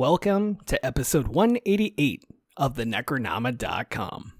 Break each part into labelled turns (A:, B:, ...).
A: Welcome to episode 188 of the Necronama.com.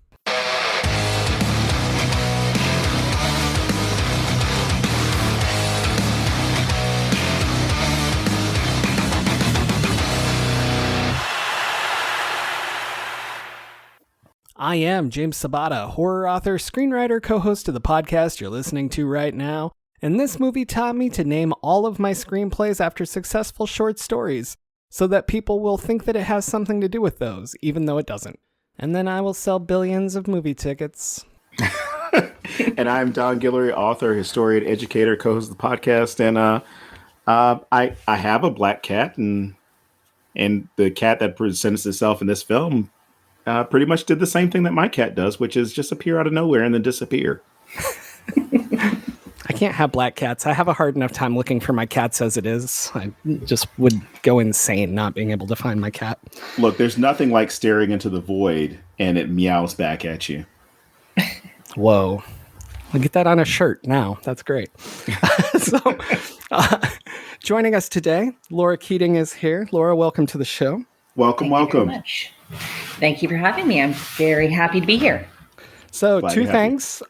A: I am James Sabata, horror author, screenwriter, co-host of the podcast you're listening to right now, and this movie taught me to name all of my screenplays after successful short stories, so that people will think that it has something to do with those, even though it doesn't. And then I will sell billions of movie tickets.
B: And I'm Don Guillory, author, historian, educator, co-host of the podcast, and I have a black cat, and the cat that presents itself in this film pretty much did the same thing that my cat does, which is just appear out of nowhere and then disappear.
A: I can't have black cats. I have a hard enough time looking for my cats as it is. I just would go insane not being able to find my cat.
B: Look, there's nothing like staring into the void and it meows back at you.
A: Whoa. I'll get that on a shirt now. That's great. Joining us today, Laura Keating is here. Laura, welcome to the show.
B: Welcome.
C: Thank you very much. Thank you for having me. I'm very happy to be here.
A: So, two things.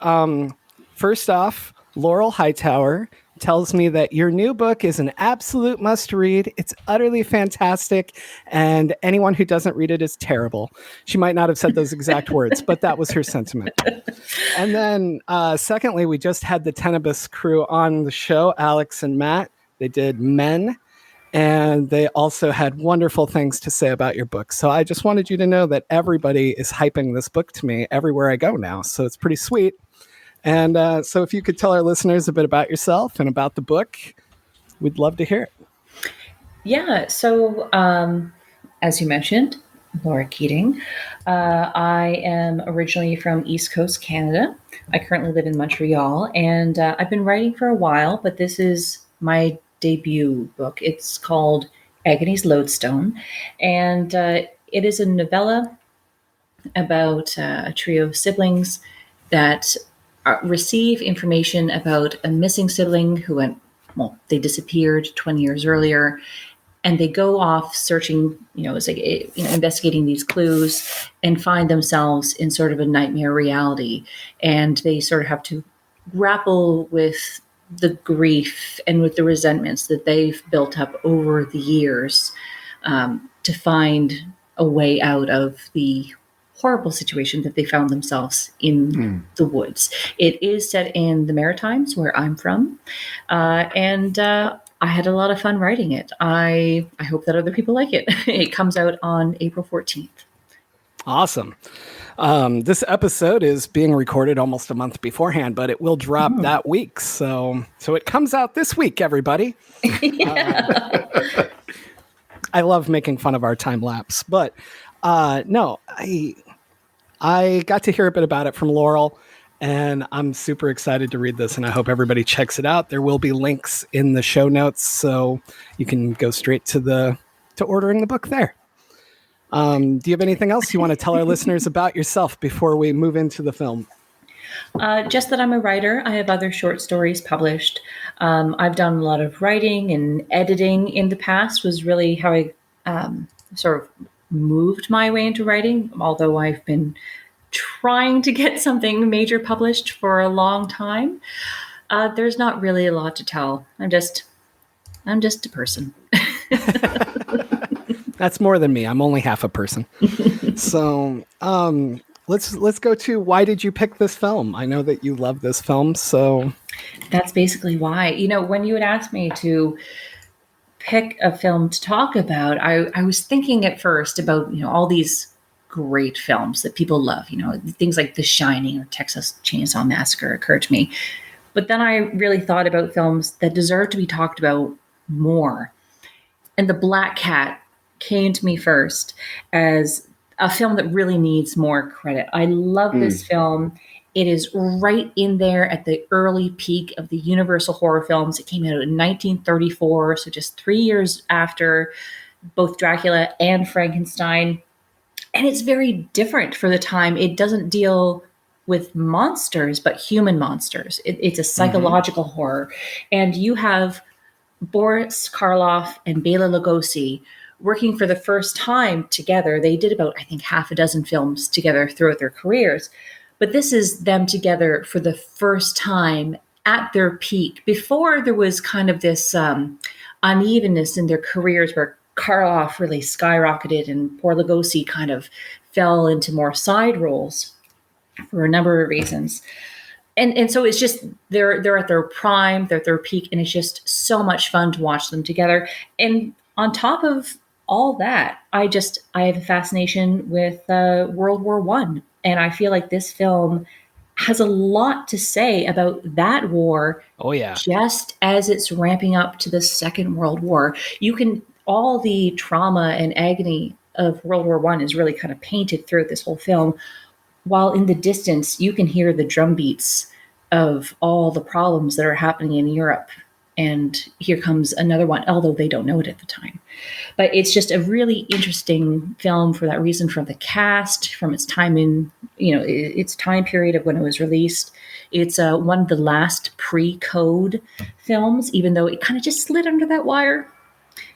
A: First off, Laurel Hightower tells me that your new book is an absolute must-read. It's utterly fantastic, and anyone who doesn't read it is terrible. She might not have said those exact words, but that was her sentiment. And then, secondly, we just had the Tenebrous crew on the show, Alex and Matt. They did Men, and they also had wonderful things to say about your book. So I just wanted you to know that everybody is hyping this book to me everywhere I go now, so it's pretty sweet. And so if you could tell our listeners a bit about yourself and about the book, we'd love to hear it.
C: Yeah. So as you mentioned, Laura Keating. I am originally from East Coast Canada. I currently live in Montreal, and I've been writing for a while, but this is my debut book. It's called AGONY'S LODESTONE, and it is a novella about a trio of siblings that receive information about a missing sibling who they disappeared 20 years earlier, and they go off searching, investigating these clues and find themselves in sort of a nightmare reality. And they sort of have to grapple with the grief and with the resentments that they've built up over the years to find a way out of the horrible situation that they found themselves in the woods. It is set in the Maritimes, where I'm from, and I had a lot of fun writing it. I hope that other people like it. It comes out on April 14th.
A: Awesome. This episode is being recorded almost a month beforehand, but it will drop that week. So it comes out this week, everybody. I love making fun of our time lapse, but no, I got to hear a bit about it from Laurel, and I'm super excited to read this, and I hope everybody checks it out. There will be links in the show notes, so you can go straight to ordering the book there. Do you have anything else you want to tell our listeners about yourself before we move into the film?
C: Just that I'm a writer. I have other short stories published. I've done a lot of writing and editing in the past, was really how I sort of moved my way into writing, although I've been trying to get something major published for a long time. There's not really a lot to tell. I'm just a person.
A: That's more than me. I'm only half a person. So let's go to, why did you pick this film? I know that you love this film, so
C: that's basically why. When you had asked me to pick a film to talk about, I was thinking at first about all these great films that people love, things like The Shining or Texas Chainsaw Massacre occurred to me. But then I really thought about films that deserve to be talked about more. And The Black Cat came to me first as a film that really needs more credit. I love this film. It is right in there at the early peak of the Universal horror films. It came out in 1934, so just 3 years after both Dracula and Frankenstein. And it's very different for the time. It doesn't deal with monsters, but human monsters. It's a psychological horror. And you have Boris Karloff and Bela Lugosi working for the first time together. They did about, I think, half a dozen films together throughout their careers. But this is them together for the first time at their peak. Before, there was kind of this unevenness in their careers where Karloff really skyrocketed and poor Lugosi kind of fell into more side roles for a number of reasons. And so it's just they're at their prime, they're at their peak, and it's just so much fun to watch them together. And on top of all that, I have a fascination with World War One, and I feel like this film has a lot to say about that war.
A: Oh yeah,
C: just as it's ramping up to the Second World War, you can all the trauma and agony of World War One is really kind of painted throughout this whole film. While in the distance, you can hear the drum beats of all the problems that are happening in Europe. And here comes another one, although they don't know it at the time. But it's just a really interesting film for that reason, from the cast, from its time in, its time period of when it was released. It's one of the last pre-code films, even though it kind of just slid under that wire.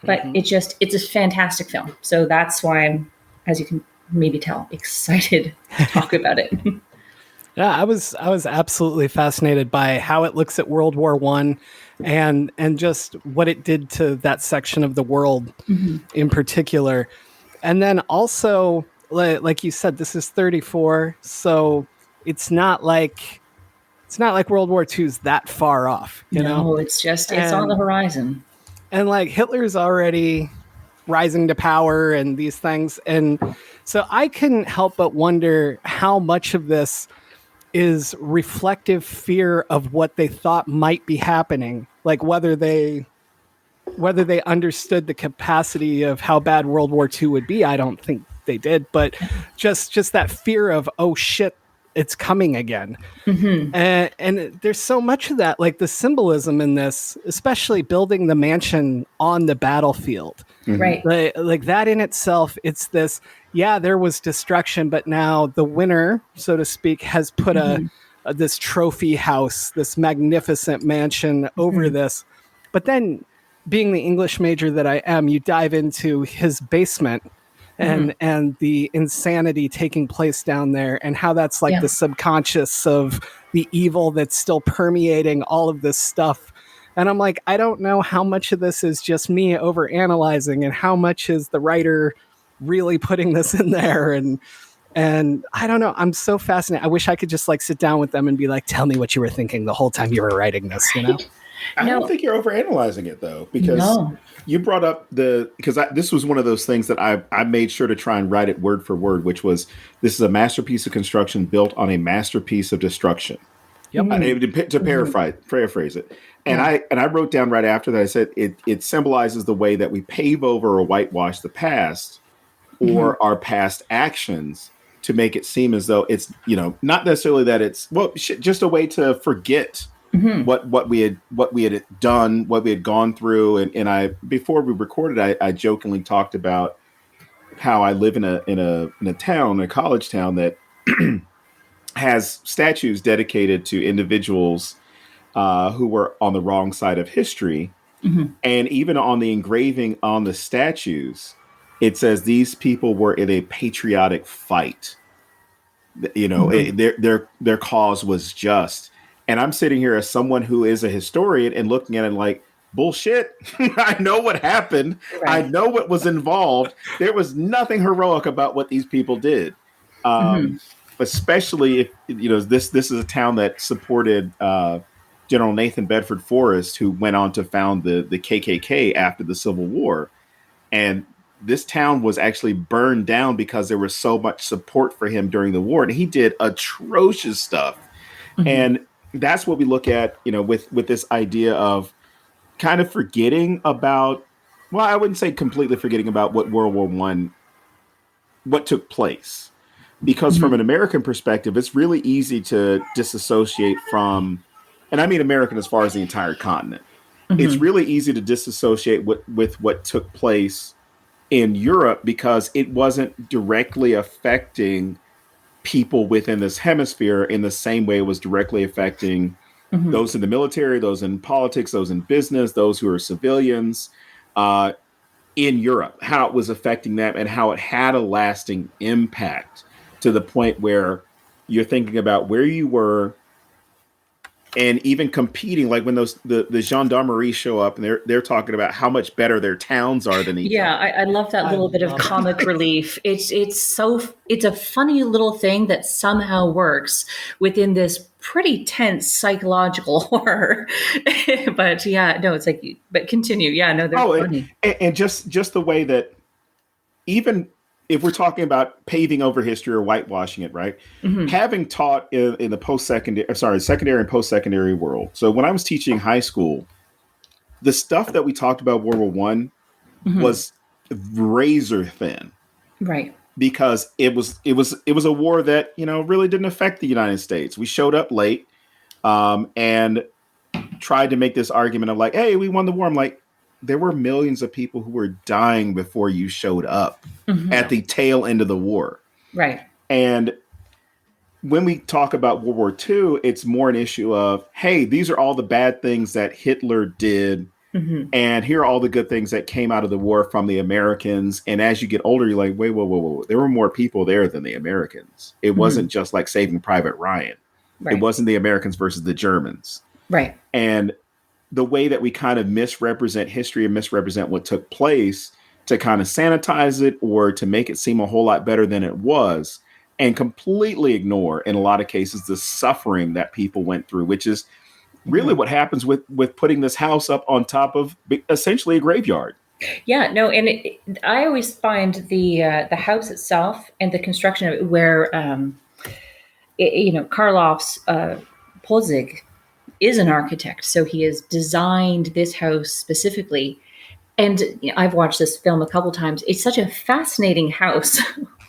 C: But it's a fantastic film. So that's why I'm, as you can maybe tell, excited to talk about it.
A: Yeah, I was absolutely fascinated by how it looks at World War One, and just what it did to that section of the world in particular. And then also, like you said, this is 34, so it's not like World War II is that far off. You know,
C: it's on the horizon.
A: And like Hitler's already rising to power and these things. And so I couldn't help but wonder how much of this is reflective fear of what they thought might be happening. Like whether they understood the capacity of how bad World War II would be. I don't think they did, but just that fear of, oh shit, it's coming again. And there's so much of that, like the symbolism in this, especially building the mansion on the battlefield.
C: Right.
A: Like that in itself, it's this, yeah, there was destruction, but now the winner, so to speak, has put this trophy house, this magnificent mansion over this. But then, being the English major that I am, you dive into his basement and the insanity taking place down there, and how that's like the subconscious of the evil that's still permeating all of this stuff. And I'm like, I don't know how much of this is just me over analyzing and how much is the writer really putting this in there. And I don't know. I'm so fascinated. I wish I could just like sit down with them and be like, tell me what you were thinking the whole time you were writing this, you know?
B: I don't think you're overanalyzing it though, because you brought up this was one of those things that I made sure to try and write it word for word, which was, this is a masterpiece of construction built on a masterpiece of destruction. Yep. To paraphrase it. And I wrote down right after that, I said, it symbolizes the way that we pave over or whitewash the past or our past actions to make it seem as though it's, not necessarily that it's, just a way to forget what we had done, what we had gone through. And I, before we recorded, I jokingly talked about how I live in a college town that has statues dedicated to individuals who were on the wrong side of history. And even on the engraving on the statues, it says these people were in a patriotic fight. Their cause was just. And I'm sitting here as someone who is a historian and looking at it like, bullshit. I know what happened. Right. I know what was involved. There was nothing heroic about what these people did. Especially if, this is a town that supported General Nathan Bedford Forrest, who went on to found the KKK after the Civil War. And this town was actually burned down because there was so much support for him during the war. And he did atrocious stuff. And that's what we look at, with this idea of kind of forgetting about, well, I wouldn't say completely forgetting about what World War I, what took place. Because from an American perspective, it's really easy to disassociate from, and I mean American as far as the entire continent. It's really easy to disassociate with what took place in Europe because it wasn't directly affecting people within this hemisphere in the same way it was directly affecting those in the military, those in politics, those in business, those who are civilians. in Europe, how it was affecting them and how it had a lasting impact to the point where you're thinking about where you were and even competing, like when the gendarmerie show up and they're talking about how much better their towns are than each
C: Yeah,
B: other.
C: I love that little bit of
A: love it.
C: comic relief. It's a funny little thing that somehow works within this pretty tense psychological horror. But yeah, no, it's like, but continue. Yeah, no, they're
B: Oh,
C: funny.
B: and just the way that even if we're talking about paving over history or whitewashing it, right?
C: Hmm.
B: Having taught in the secondary and post secondary world. So when I was teaching high school, the stuff that we talked about World War I
C: Hmm.
B: was razor thin
C: Right.
B: because it was a war that really didn't affect the United States. We showed up late and tried to make this argument of like, hey, we won the war. I'm like, there were millions of people who were dying before you showed up
C: Hmm.
B: at the tail end of the war.
C: Right.
B: And when we talk about World War II, it's more an issue of, hey, these are all the bad things that Hitler did.
C: Hmm.
B: And here are all the good things that came out of the war from the Americans. And as you get older, you're like, wait, whoa, whoa, whoa. There were more people there than the Americans. It
C: Hmm.
B: wasn't just like Saving Private Ryan. It
C: Right.
B: wasn't the Americans versus the Germans.
C: Right.
B: And the way that we kind of misrepresent history and misrepresent what took place to kind of sanitize it or to make it seem a whole lot better than it was, and completely ignore, in a lot of cases, the suffering that people went through, which is really
C: Hmm.
B: what happens with putting this house up on top of essentially a graveyard.
C: Yeah, no, and I always find the house itself and the construction of it, where Karloff's Polzig is an architect, so he has designed this house specifically. And I've watched this film a couple times. It's such a fascinating house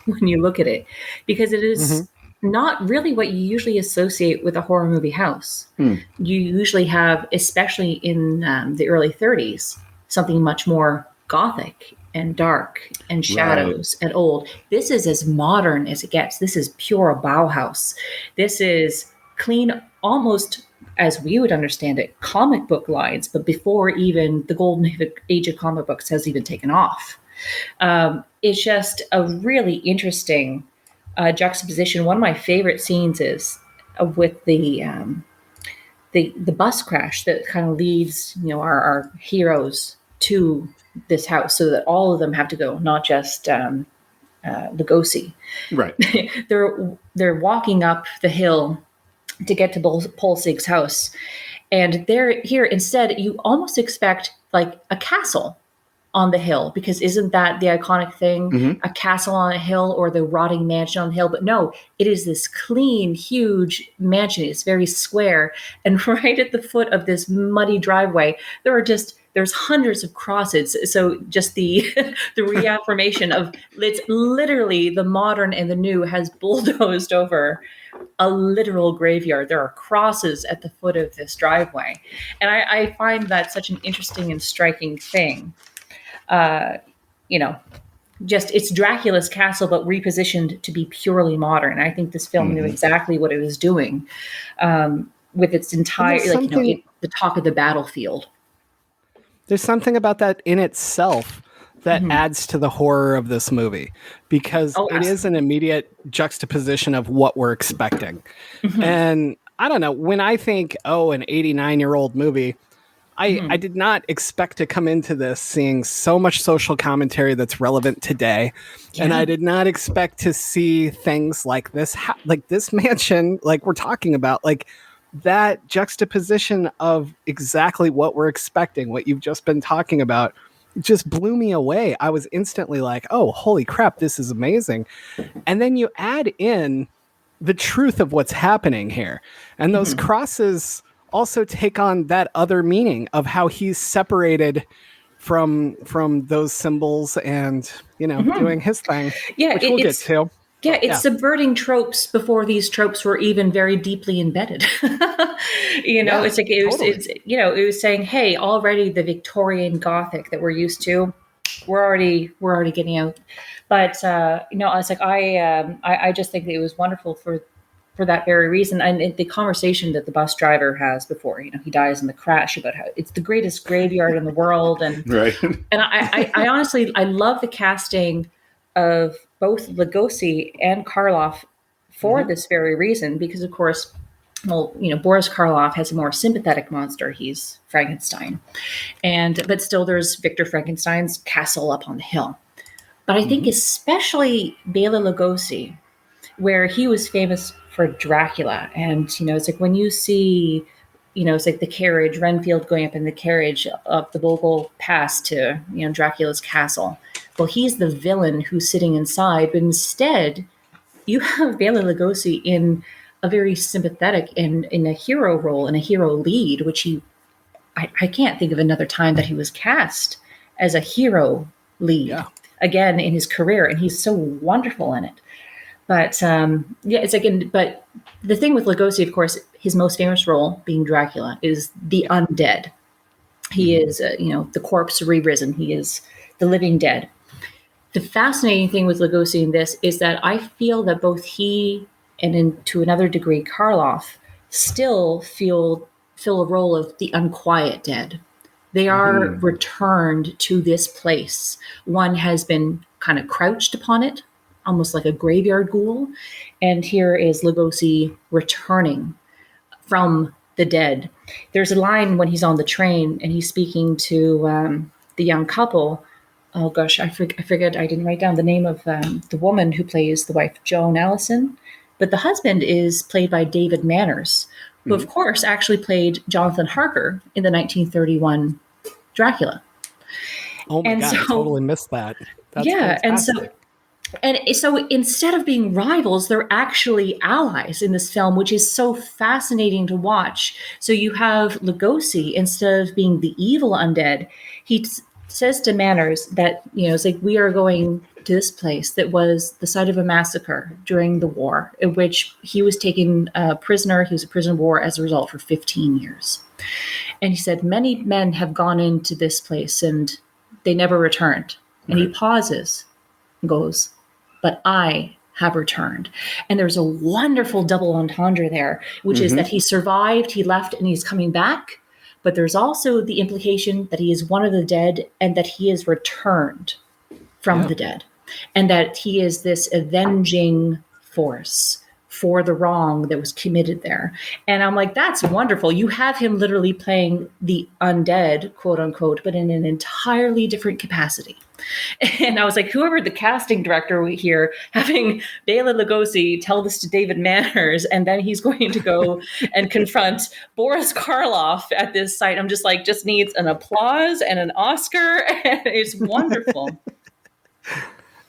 C: when you look at it, because it
A: Hmm.
C: is not really what you usually associate with a horror movie house.
B: Hmm.
C: You usually have, especially in the early 30s, something much more gothic and dark and
B: Right.
C: shadows and old. This is as modern as it gets. This is pure Bauhaus. This is clean, almost as we would understand it, comic book lines, but before even the golden age of comic books has even taken off. It's just a really interesting juxtaposition. One of my favorite scenes is with the bus crash that kind of leads our heroes to this house, so that all of them have to go, not just Lugosi.
B: Right.
C: They're walking up the hill to get to Polsig's house, and they're here instead. You almost expect like a castle on the hill, because isn't that the iconic thing,
B: Hmm.
C: a castle on a hill or the rotting mansion on the hill? But no, it is this clean, huge mansion. It's very square, and right at the foot of this muddy driveway there's hundreds of crosses. So just the the reaffirmation of, it's literally the modern and the new has bulldozed over a literal graveyard. There are crosses at the foot of this driveway, and I find that such an interesting and striking thing. uh, you know, just it's Dracula's castle, but repositioned to be purely modern. I think this film knew
B: Hmm.
C: exactly what it was doing, with its
A: And
C: entire, the talk of the battlefield.
A: there's something about that in itself that
C: Hmm.
A: adds to the horror of this movie, because
C: Oh,
A: it is an immediate juxtaposition of what we're expecting.
C: hmm.
A: And I don't know, when I think, oh, an 89-year-old movie, I
C: Hmm.
A: did not expect to come into this seeing so much social commentary that's relevant today. And
C: Yeah.
A: I did not expect to see things like this, like this mansion, like we're talking about, like that juxtaposition of exactly what we're expecting, what you've just been talking about, just blew me away. I was instantly like, oh, holy crap, this is amazing. And then you add in the truth of what's happening here. And those
C: Hmm.
A: crosses also take on that other meaning of how he's separated from those symbols and,
C: Hmm.
A: doing his thing,
C: Yeah,
A: which we'll get
C: it's
A: to.
C: yeah, it's
A: Yeah,
C: subverting tropes before these tropes were even very deeply embedded.
A: yeah,
C: It's like it was
A: totally.
C: it's it was saying, hey, already the Victorian Gothic that we're used to, we're already getting out. But I was like, I just think that it was wonderful for for that very reason. And the conversation that the bus driver has before, he dies in the crash, about how it's the greatest graveyard in the world. And
B: Right.
C: and I honestly, I love the casting of both Lugosi and Karloff for this very reason, because of course, well, Boris Karloff has a more sympathetic monster. He's Frankenstein. But still there's Victor Frankenstein's castle up on the hill. But I think especially Bela Lugosi, where he was famous for Dracula. And, it's like when you see, it's like the carriage, Renfield going up in the carriage up the Vogel Pass to, Dracula's castle. Well, he's the villain who's sitting inside, but instead you have Bela Lugosi in a very sympathetic in a hero role, and a hero lead, which I can't think of another time that he was cast as a hero lead again in his career. And he's so wonderful in it. But it's like, but the thing with Lugosi, of course, his most famous role being Dracula is the undead. He is, the corpse re-risen. He is the living dead. The fascinating thing with Lugosi in this is that I feel that both he and to another degree, Karloff still fill a role of the unquiet dead. They are returned to this place. One has been kind of crouched upon it, almost like a graveyard ghoul. And here is Lugosi returning from the dead. There's a line when he's on the train and he's speaking to the young couple. Oh gosh, I forget. I didn't write down the name of the woman who plays the wife, Joan Allison. But the husband is played by David Manners, who of course actually played Jonathan Harker in the 1931 Dracula.
A: Oh my God, I totally missed that. That's fantastic.
C: And so instead of being rivals, they're actually allies in this film, which is so fascinating to watch. So you have Lugosi, instead of being the evil undead, he says to Manners that, it's like, we are going to this place that was the site of a massacre during the war, in which he was taken prisoner. He was a prisoner of war as a result for 15 years. And he said, many men have gone into this place and they never returned. And he pauses and goes, but I have returned. And there's a wonderful double entendre there, which is that he survived, he left, and he's coming back. But there's also the implication that he is one of the dead and that he is returned from the dead. And that he is this avenging force for the wrong that was committed there. And I'm like, that's wonderful. You have him literally playing the undead, quote unquote, but in an entirely different capacity. And I was like, whoever the casting director here, having Bela Lugosi tell this to David Manners, and then he's going to go and confront Boris Karloff at this site. I'm just like, just needs an applause and an Oscar. And it's wonderful.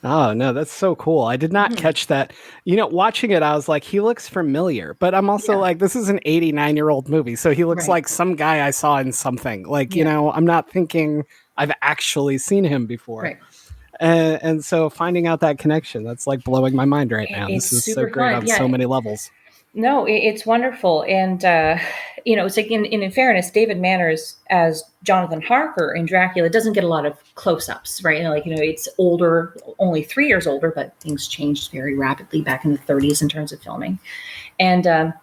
A: Oh, no, that's so cool. I did not catch that. Watching it, I was like, he looks familiar, but I'm also like, this is an 89-year-old movie. So he looks like some guy I saw in something. Like, I'm not thinking I've actually seen him before. Right. And so finding out that connection, that's like blowing my mind right now. This is so great on so many levels.
C: No, it's wonderful. And, it's like in fairness, David Manners as Jonathan Harker in Dracula doesn't get a lot of close-ups, right? It's older, only 3 years older, but things changed very rapidly back in the 30s in terms of filming. And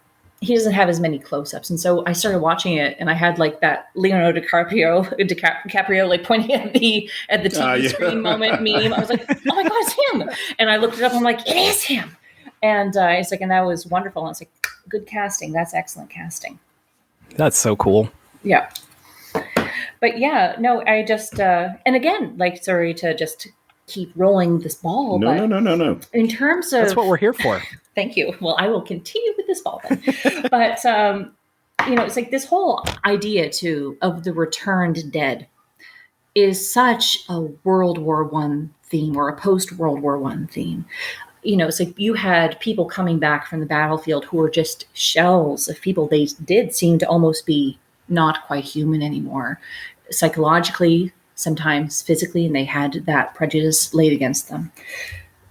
C: he doesn't have as many close-ups. And so I started watching it and I had like that Leonardo DiCaprio like pointing at the TV screen moment meme. I was like, oh my God, it's him. And I looked it up. I'm like, it is him. And it's like, and that was wonderful. And it's like, good casting. That's excellent casting.
A: That's so cool.
C: Yeah. But yeah, no, I just, and again, like, sorry to just keep rolling this ball.
B: No.
C: In terms of.
A: That's what we're here for.
C: Thank you. Well, I will continue with this ball then. But, it's like this whole idea too of the returned dead is such a World War I theme, or a post-World War I theme. It's like you had people coming back from the battlefield who were just shells of people. They did seem to almost be not quite human anymore, psychologically, sometimes physically, and they had that prejudice laid against them.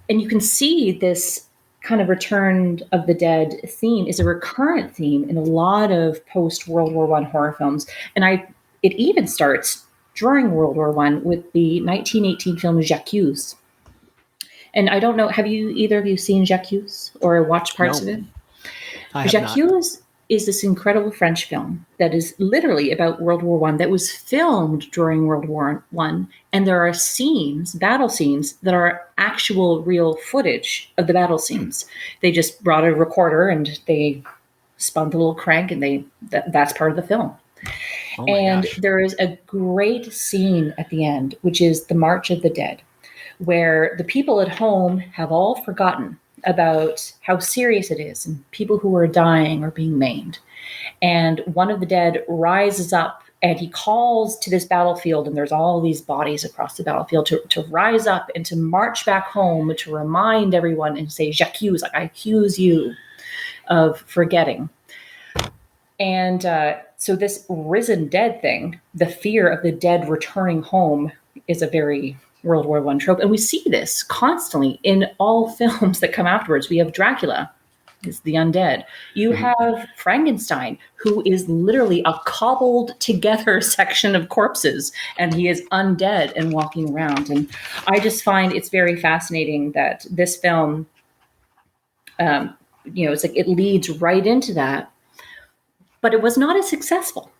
C: And you can see this kind of return of the dead theme is a recurrent theme in a lot of post-World War I horror films. And it even starts during World War I with the 1918 film J'accuse. And I don't know, have either of you seen J'accuse or watched parts of it?
A: I have
C: Jacques
A: not.
C: is this incredible French film that is literally about World War One that was filmed during World War One, and there are scenes, battle scenes, that are actual real footage of the battle scenes. They just brought a recorder and they spun the little crank, and that's part of the film.
A: Oh my
C: And
A: gosh.
C: there is a great scene at the end, which is the March of the Dead, where the people at home have all forgotten about how serious it is and people who are dying or being maimed. And one of the dead rises up and he calls to this battlefield, and there's all these bodies across the battlefield to rise up and to march back home to remind everyone and say, J'accuse, like I accuse you of forgetting. And so this risen dead thing, the fear of the dead returning home, is a very World War One trope. And we see this constantly in all films that come afterwards. We have Dracula, is the undead. You have Frankenstein, who is literally a cobbled together section of corpses, and he is undead and walking around. And I just find it's very fascinating that this film, it's like it leads right into that, but it was not as successful.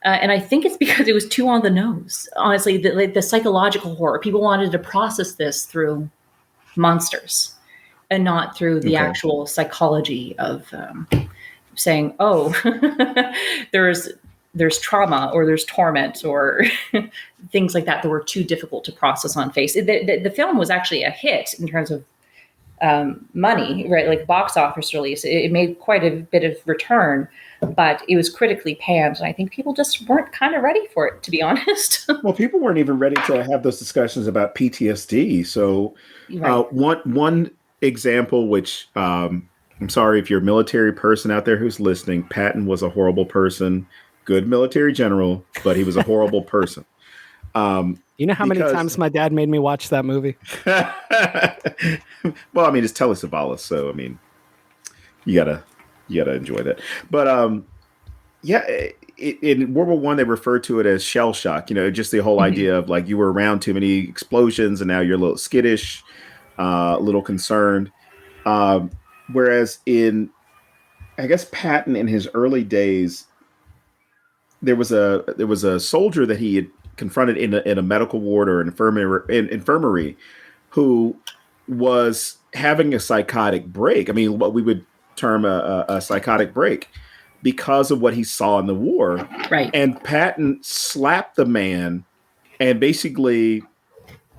C: And I think it's because it was too on the nose. Honestly, the psychological horror. People wanted to process this through monsters and not through the actual psychology of saying, "Oh, there's trauma or there's torment or things like that were too difficult to process on face." The film was actually a hit in terms of money, right? Like box office release, it made quite a bit of return, but it was critically panned, and I think people just weren't kind of ready for it, to be honest.
B: Well, people weren't even ready to have those discussions about PTSD. So,
C: Right.
B: one example, which I'm sorry if you're a military person out there who's listening, Patton was a horrible person, good military general, but he was a horrible person.
A: You know how many times my dad made me watch that movie?
B: Well, I mean, it's Telly Savalas, so I mean, you gotta enjoy that. But yeah, in World War One, they referred to it as shell shock. Just the whole idea of like you were around too many explosions, and now you're a little skittish, a little concerned. Whereas I guess Patton in his early days, there was a soldier that he had confronted in a medical ward or an infirmary who was having a psychotic break. I mean, what we would term a psychotic break because of what he saw in the war.
C: Right.
B: And Patton slapped the man and basically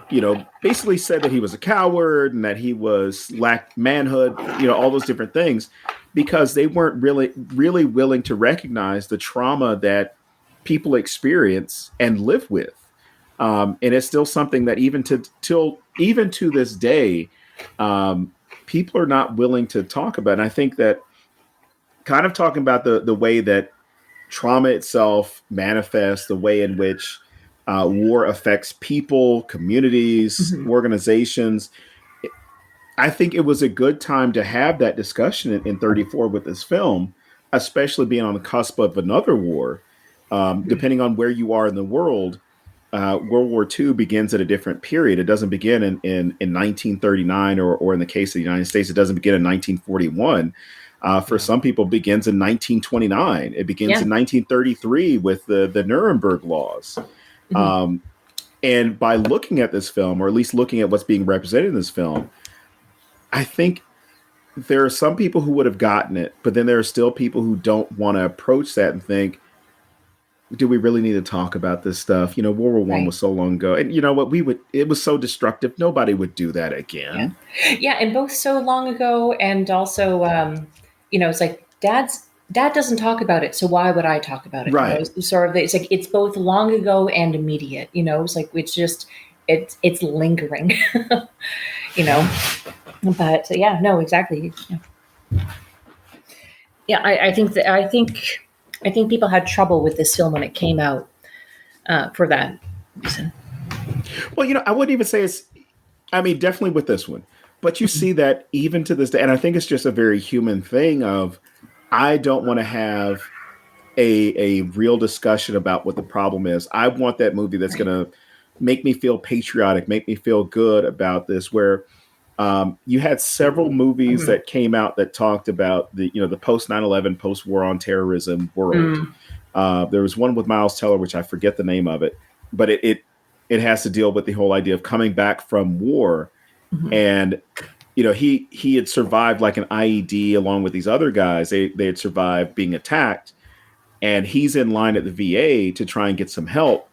B: said that he was a coward and that he lacked manhood, all those different things, because they weren't really willing to recognize the trauma that people experience and live with. And it's still something that even to this day, people are not willing to talk about. And I think that kind of talking about the way that trauma itself manifests, the way in which war affects people, communities, organizations. I think it was a good time to have that discussion in 34 with this film, especially being on the cusp of another war. Depending on where you are in the world, World War II begins at a different period. It doesn't begin in 1939 or in the case of the United States, it doesn't begin in 1941. For some people, it begins in 1929. It begins in 1933 with the Nuremberg laws. And by looking at this film, or at least looking at what's being represented in this film, I think there are some people who would have gotten it, but then there are still people who don't want to approach that and think, do we really need to talk about this stuff? World War One was so long ago. And you know what? It was so destructive. Nobody would do that again.
C: Yeah. And both so long ago, and also, it's like dad doesn't talk about it, so why would I talk about it?
B: Right.
C: It's sort of, it's like it's both long ago and immediate. It's like it's lingering. But yeah, no, exactly. Yeah, I think people had trouble with this film when it came out for that reason.
B: Well, I wouldn't even say definitely with this one, but you see that even to this day, and I think it's just a very human thing of, I don't want to have a real discussion about what the problem is. I want that movie that's going to make me feel patriotic, make me feel good about this, where You had several movies that came out that talked about the post 9/11, post war on terrorism world. There was one with Miles Teller, which I forget the name of it, but it has to deal with the whole idea of coming back from war. And he had survived like an IED along with these other guys. They had survived being attacked, and he's in line at the VA to try and get some help,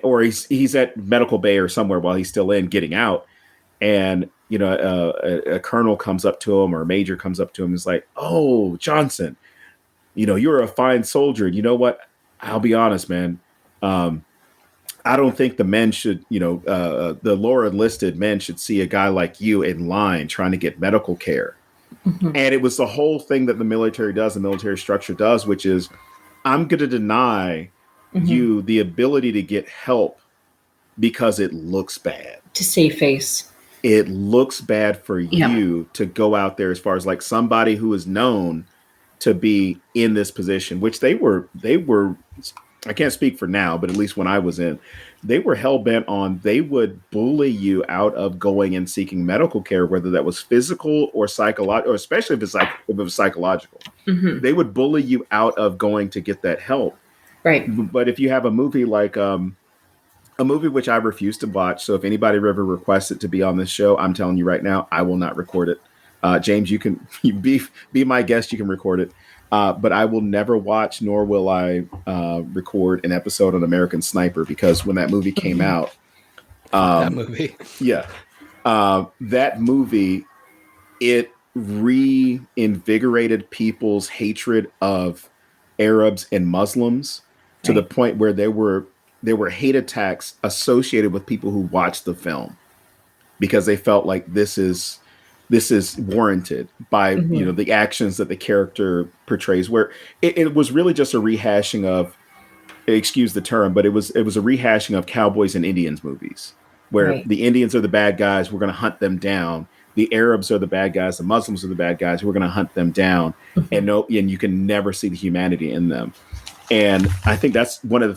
B: or he's at medical bay or somewhere while he's still in getting out. And a colonel comes up to him, or a major comes up to him, and is like, "Oh, Johnson, you're a fine soldier. And you know what? I'll be honest, man. I don't think the men should, the lower enlisted men should see a guy like you in line trying to get medical care." And it was the whole thing that the military does, the military structure does, which is, I'm going to deny you the ability to get help because it looks bad.
C: To save face.
B: It looks bad for you to go out there, as far as like somebody who is known to be in this position, which they were, I can't speak for now, but at least when I was in, they were hell bent on, they would bully you out of going and seeking medical care, whether that was physical or psychological, or especially if it was psychological. They would bully you out of going to get that help.
C: Right.
B: But if you have a movie like a movie which I refuse to watch, so if anybody ever requests it to be on this show, I'm telling you right now, I will not record it. James, you can be my guest. You can record it. But I will never watch, nor will I record an episode on American Sniper, because when that movie came out,
A: that movie,
B: that movie, it reinvigorated people's hatred of Arabs and Muslims to the point where there were hate attacks associated with people who watched the film, because they felt like this is warranted by the actions that the character portrays, where it was really just a rehashing of, excuse the term, but it was a rehashing of cowboys and Indians movies, where the Indians are the bad guys, we're going to hunt them down. The Arabs are the bad guys, the Muslims are the bad guys, we're going to hunt them down. And you can never see the humanity in them. And I think that's one of the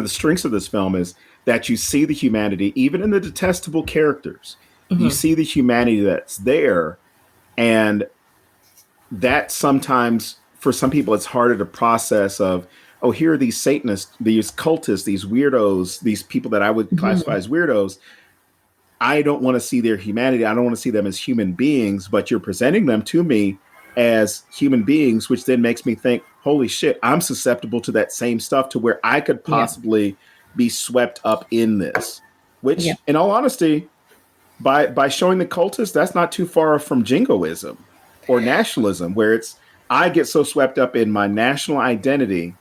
B: strengths of this film, is that you see the humanity even in the detestable characters. You see the humanity that's there, and that sometimes for some people it's harder to process of, oh, here are these Satanists, these cultists, these weirdos, these people that I would classify as weirdos. I don't want to see their humanity. I don't want to see them as human beings, but you're presenting them to me as human beings, which then makes me think, holy shit, I'm susceptible to that same stuff, to where I could possibly be swept up in this, which in all honesty, by showing the cultists, that's not too far from jingoism or nationalism, where it's, I get so swept up in my national identity,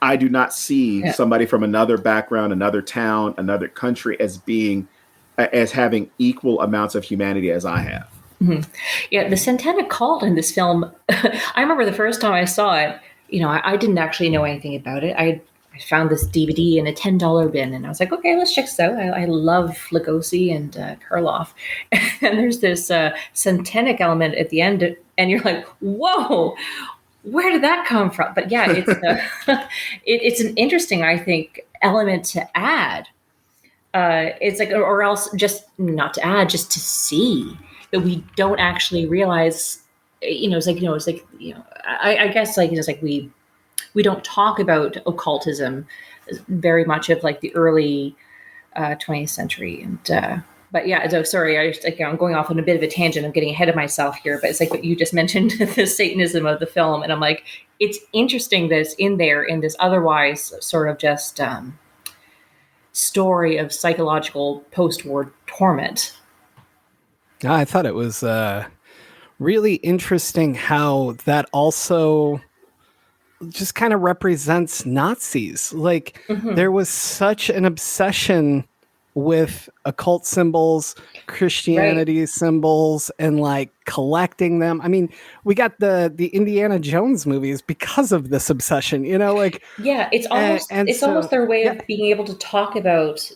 B: I do not see somebody from another background, another town, another country as having equal amounts of humanity as I have.
C: Yeah, the satanic cult in this film, I remember the first time I saw it, I didn't actually know anything about it. I found this DVD in a $10 bin, and I was like, okay, let's check this out. I love Lugosi and Karloff. And there's this satanic element at the end, and you're like, whoa, where did that come from? But yeah, it's an interesting, I think, element to add. It's like, or else just not to add, just to see that we don't actually realize, I guess like, it's like we don't talk about occultism very much of like the early 20th century. And, but yeah, so sorry, I'm going off on a bit of a tangent. I'm getting ahead of myself here, but it's like what you just mentioned, the Satanism of the film. And I'm like, it's interesting that it's in there in this otherwise sort of just story of psychological post-war torment.
A: I thought it was really interesting how that also just kind of represents Nazis. Like there was such an obsession with occult symbols, Christianity symbols, and like collecting them. I mean, we got the Indiana Jones movies because of this obsession,
C: it's almost their way of being able to talk about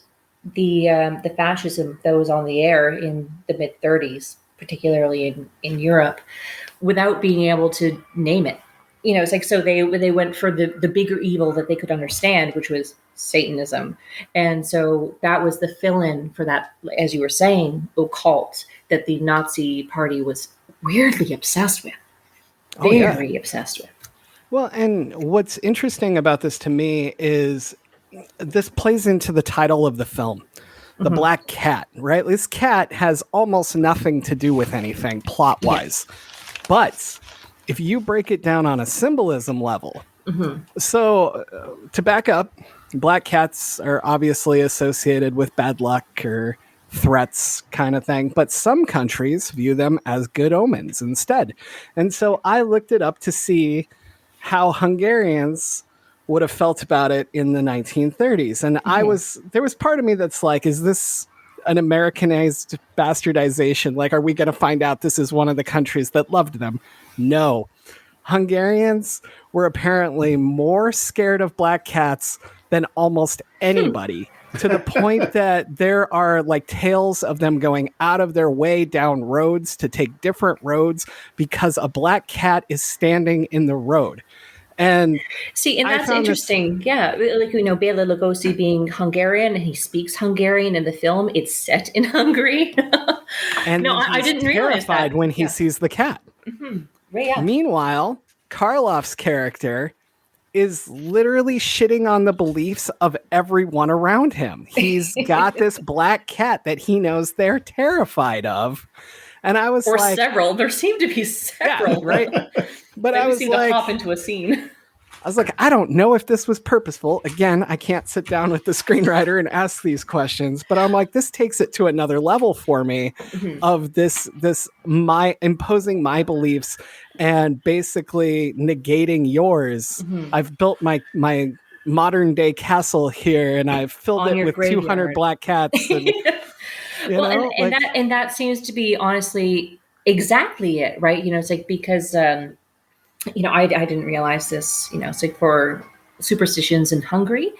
C: the fascism that was on the air in the mid-30s, particularly in Europe, without being able to name it. It's like, so they went for the bigger evil that they could understand, which was Satanism. And so that was the fill-in for that, as you were saying, occult that the Nazi party was weirdly obsessed with. Very obsessed with.
A: Well, and what's interesting about this to me is this plays into the title of the film, The Black Cat, right? This cat has almost nothing to do with anything plot-wise. But if you break it down on a symbolism level, so to back up, black cats are obviously associated with bad luck or threats kind of thing, but some countries view them as good omens instead. And so I looked it up to see how Hungarians would have felt about it in the 1930s. And there was part of me that's like, is this an Americanized bastardization? Like, are we going to find out this is one of the countries that loved them? No. Hungarians were apparently more scared of black cats than almost anybody, to the point that there are like tales of them going out of their way down roads to take different roads because a black cat is standing in the road. And
C: see, and that's interesting. Yeah, like, you know, Bela Lugosi being Hungarian, and he speaks Hungarian in the film. It's set in Hungary.
A: And
C: no, I didn't realize that
A: when he sees the cat.
C: Right, yeah.
A: Meanwhile, Karloff's character is literally shitting on the beliefs of everyone around him. He's got this black cat that he knows they're terrified of. And I was like...
C: several. There seem to be several.
A: Yeah, right? But I was
C: seem
A: like...
C: to hop into a scene.
A: I was like, I don't know if this was purposeful. Again, I can't sit down with the screenwriter and ask these questions, but I'm like, this takes it to another level for me of this my imposing my beliefs and basically negating yours. I've built my modern day castle here, and I've filled it with 200 black cats. And,
C: and that seems to be honestly exactly it, right? You know, it's like, because you know, I didn't realize this, you know, it's like for superstitions in Hungary,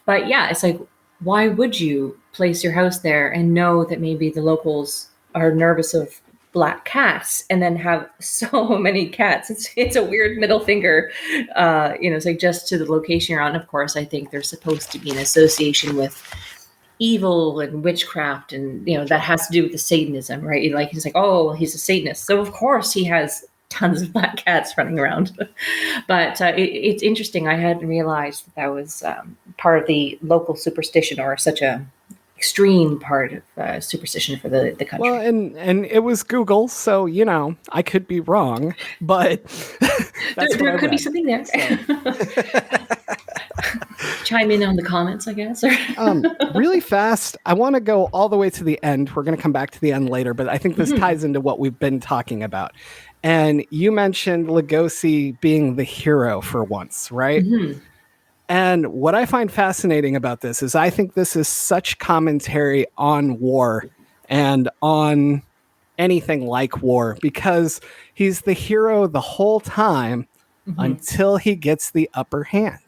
C: but yeah, it's like, why would you place your house there and know that maybe the locals are nervous of black cats and then have so many cats? It's a weird middle finger, you know, it's like just to the location you're on. Of course, I think there's supposed to be an association with evil and witchcraft, and, you know, that has to do with the Satanism, right? Like, he's like, oh, he's a Satanist, so of course he has tons of black cats running around. But it's interesting. I hadn't realized that was part of the local superstition, or such a extreme part of superstition for the country.
A: Well, and it was Google, so, you know, I could be wrong, but
C: there could be something there. So. Chime in on the comments, I guess.
A: Really fast, I want to go all the way to the end. We're going to come back to the end later, but I think this ties into what we've been talking about. And you mentioned Lugosi being the hero for once, right? And what I find fascinating about this is I think this is such commentary on war and on anything like war, because he's the hero the whole time until he gets the upper hand.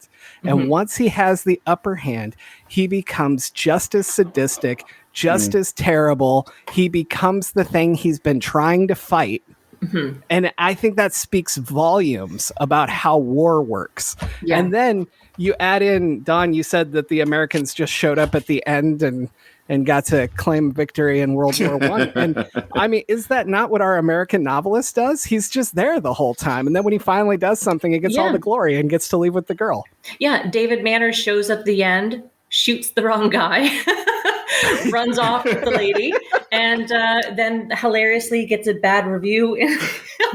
A: And once he has the upper hand, he becomes just as sadistic, just as terrible. He becomes the thing he's been trying to fight. And I think that speaks volumes about how war works. Yeah. And then you add in, Don, you said that the Americans just showed up at the end and got to claim victory in World War I. And I mean, is that not what our American novelist does? He's just there the whole time. And then when he finally does something, he gets all the glory and gets to leave with the girl. Yeah.
C: David Manners shows up at the end, shoots the wrong guy, runs off with the lady, and then hilariously gets a bad review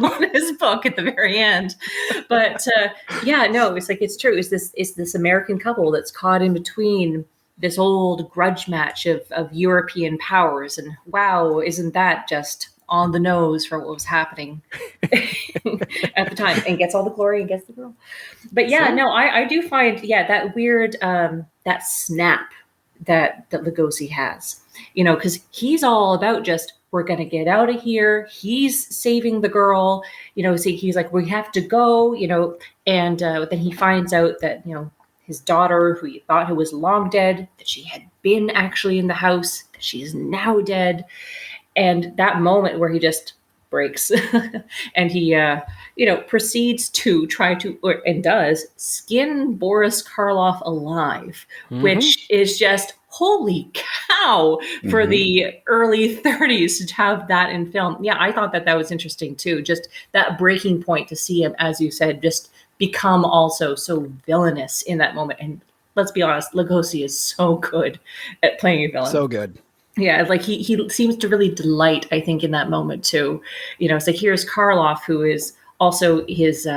C: on his book at the very end. But it's like, it's true. It's this American couple that's caught in between this old grudge match of European powers. And wow, isn't that just on the nose for what was happening at the time, and gets all the glory and gets the girl. But I do find, that weird, that snap that Lugosi has, you know, because he's all about just, we're going to get out of here. He's saving the girl, you know, so he's like, we have to go, you know, and then he finds out that, you know, his daughter, who he thought was long dead, that she had been actually in the house, that she is now dead. And that moment where he just breaks and he, proceeds to try to, and does, skin Boris Karloff alive, which is just holy cow for the early 30s to have that in film. Yeah, I thought that was interesting too. Just that breaking point to see him, as you said, just become also so villainous in that moment. And let's be honest, Lugosi is so good at playing a villain.
A: So good.
C: Yeah, like he seems to really delight, I think, in that moment too. It's like here's Karloff, who is also his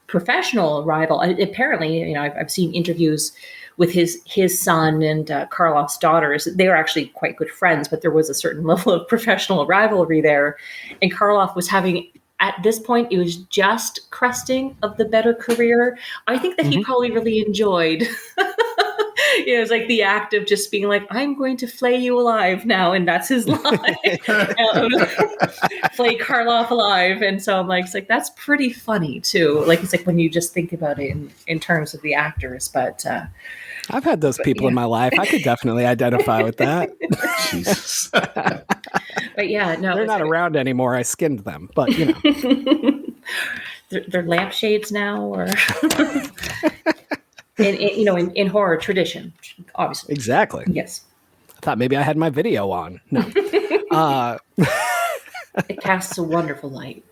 C: professional rival. Apparently, I've seen interviews with his son and Karloff's daughters. They were actually quite good friends, but there was a certain level of professional rivalry there. And Karloff was having, at this point, it was just cresting of the better career. I think that he probably really enjoyed. It was like the act of just being like, I'm going to flay you alive now. And that's his line. Flay Karloff alive. And so I'm like, it's like, that's pretty funny too. Like, it's like when you just think about it in terms of the actors, but
A: I've had those people in my life. I could definitely identify with that.
B: Jesus.
C: But yeah, no,
A: they're not around anymore. I skinned them, but
C: they're lampshades now, or in horror tradition, obviously.
A: Exactly.
C: Yes.
A: I thought maybe I had my video on. No.
C: It casts a wonderful light.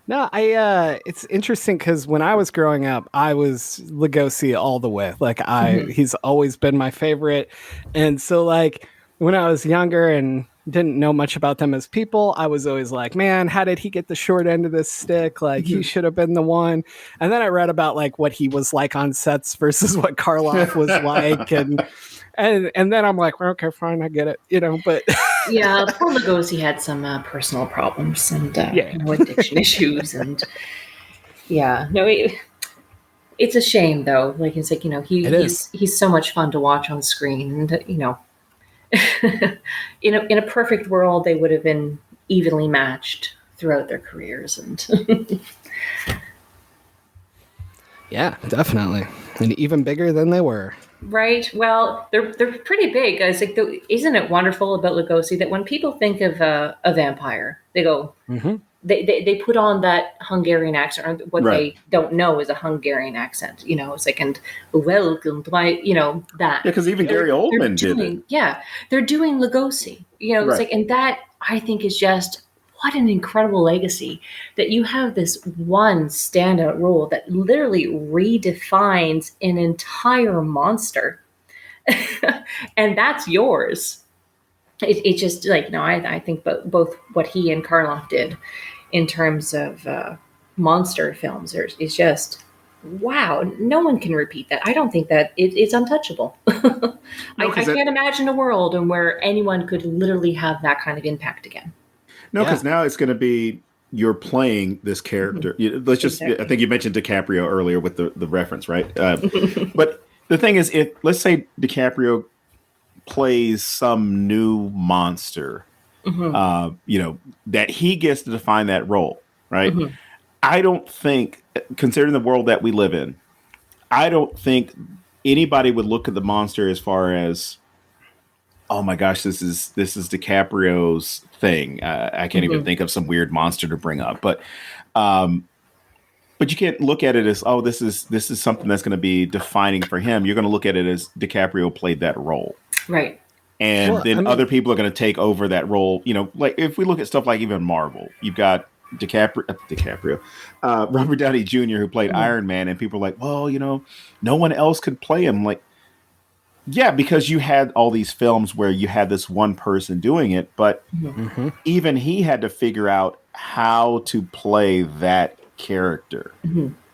A: No, it's interesting because when I was growing up, I was Lugosi all the way. Like he's always been my favorite. And so like when I was younger and didn't know much about them as people, I was always like, man, how did he get the short end of this stick? Like he should have been the one. And then I read about like what he was like on sets versus what Karloff was like. And then I'm like, well, okay, fine, I get it, but
C: yeah, poor Lugosi had some personal problems and addiction issues, and it's a shame though. Like it's like he's so much fun to watch on screen, and in a perfect world they would have been evenly matched throughout their careers, and
A: yeah, definitely, and even bigger than they were.
C: Right. Well, they're pretty big. It's like, isn't it wonderful about Lugosi that when people think of a vampire, they go, they put on that Hungarian accent, or what they don't know is a Hungarian accent. It's like, and welcome to my, that.
B: Yeah, because even Gary Oldman did it.
C: Yeah, they're doing Lugosi. It's like, and that I think is just. What an incredible legacy that you have this one standout role that literally redefines an entire monster. And that's yours. It just like, I think both what he and Karloff did in terms of monster films is just, wow, no one can repeat that. I don't think that it's untouchable. I can't imagine a world in where anyone could literally have that kind of impact again.
B: No, because now it's going to be you're playing this character. Let's just. Exactly. I think you mentioned DiCaprio earlier with the reference, right? But the thing is, let's say DiCaprio plays some new monster, that he gets to define that role, right? I don't think, considering the world that we live in, I don't think anybody would look at the monster as far as, oh my gosh, this is DiCaprio's thing. I can't even think of some weird monster to bring up, but you can't look at it as, oh, this is something that's going to be defining for him. You're going to look at it as DiCaprio played that role,
C: right?
B: And then other people are going to take over that role. Like if we look at stuff like even Marvel, you've got DiCaprio, Robert Downey Jr., who played Iron Man, and people are like, well, no one else could play him. Like, yeah, because you had all these films where you had this one person doing it, but even he had to figure out how to play that character.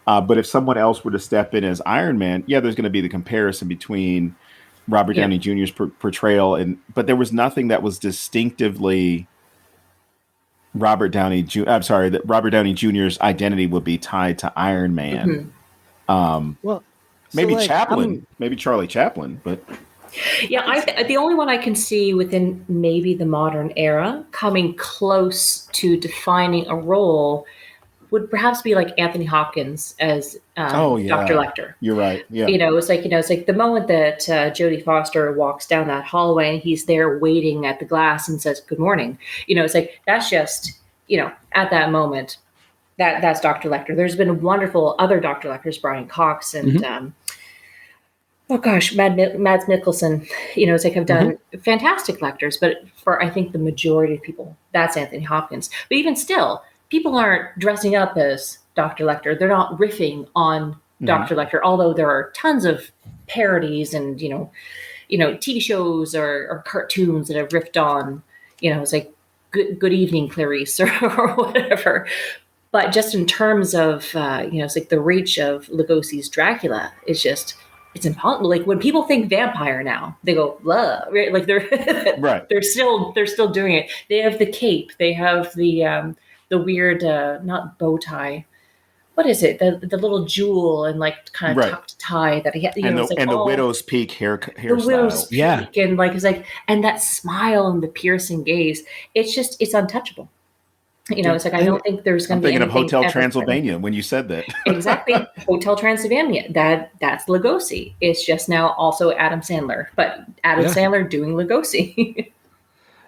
B: But if someone else were to step in as Iron Man, there's going to be the comparison between Robert Downey Jr.'s portrayal, but there was nothing that was distinctively Robert Downey Jr. I'm sorry, that Robert Downey Jr.'s identity would be tied to Iron Man. Maybe Chaplin, maybe Charlie Chaplin, but
C: the only one I can see within maybe the modern era coming close to defining a role would perhaps be like Anthony Hopkins as Dr. Lecter.
B: You're right. Yeah,
C: it's like the moment that Jodie Foster walks down that hallway and he's there waiting at the glass and says good morning. It's like that's just at that moment. That's Dr. Lecter. There's been wonderful other Dr. Lecters, Brian Cox and oh gosh, Mads Mikkelsen. You know, it's like have done fantastic Lecters, but for I think the majority of people, that's Anthony Hopkins. But even still, people aren't dressing up as Dr. Lecter. They're not riffing on Dr. Lecter, although there are tons of parodies and TV shows or cartoons that have riffed on. You know, it's like Good Evening, Clarice, or whatever. But just in terms of, it's like the reach of Lugosi's Dracula is just, it's impossible. Like when people think vampire now, they go, blah, right? Like they're, they're still doing it. They have the cape. They have the weird, not bow tie. What is it? The little jewel and like kind of tucked tie that he had.
B: The widow's peak hairstyle.
C: The widow's peak. And like, it's like, and that smile and the piercing gaze, it's untouchable. You know, it's like, I don't think there's going to be anything.
B: I'm thinking of Hotel Transylvania when you said that.
C: Exactly. Hotel Transylvania. That's Lugosi. It's just now also Adam Sandler, but Adam Sandler doing Lugosi.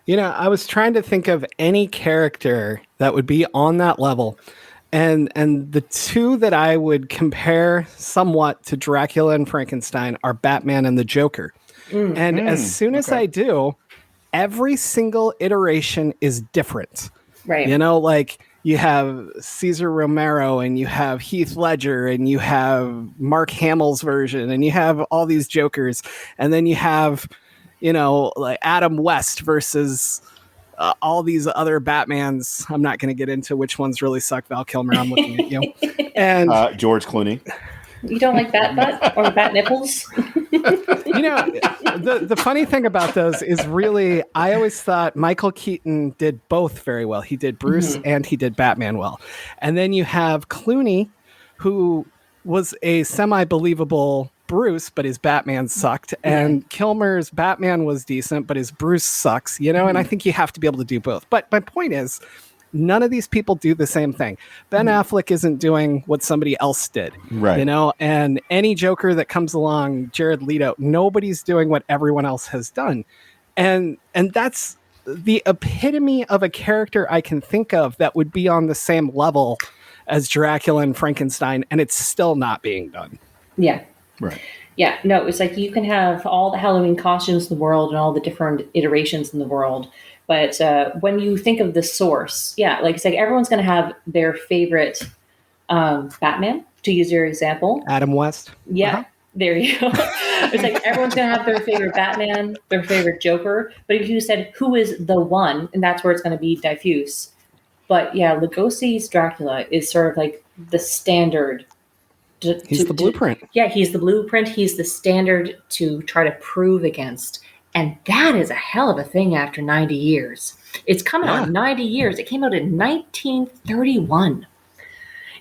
A: You know, I was trying to think of any character that would be on that level. And the two that I would compare somewhat to Dracula and Frankenstein are Batman and the Joker. And as soon as I do, every single iteration is different.
C: Right.
A: You know, like you have Cesar Romero and you have Heath Ledger and you have Mark Hamill's version and you have all these Jokers. And then you have, like Adam West versus all these other Batmans. I'm not going to get into which ones really suck. Val Kilmer, I'm looking at you. And
B: George Clooney.
C: You don't like Bat Butt or Bat Nipples?
A: The funny thing about those is really, I always thought Michael Keaton did both very well. He did Bruce and he did Batman well. And then you have Clooney, who was a semi-believable Bruce, but his Batman sucked. And Kilmer's Batman was decent, but his Bruce sucks, and I think you have to be able to do both. But my point is, none of these people do the same thing. Ben Affleck isn't doing what somebody else did,
B: right?
A: And any Joker that comes along, Jared Leto, nobody's doing what everyone else has done. And that's the epitome of a character I can think of that would be on the same level as Dracula and Frankenstein, and it's still not being done.
C: Yeah.
B: Right.
C: Yeah. No, it's like you can have all the Halloween costumes in the world and all the different iterations in the world. But when you think of the source, like it's like everyone's going to have their favorite Batman, to use your example.
A: Adam West.
C: Yeah, there you go. It's like everyone's going to have their favorite Batman, their favorite Joker. But if you said, who is the one, and that's where it's going to be diffuse. But yeah, Lugosi's Dracula is sort of like the standard.
A: He's the blueprint.
C: He's the blueprint. He's the standard to try to prove against. And that is a hell of a thing after 90 years. It's coming on 90 years. It came out in 1931.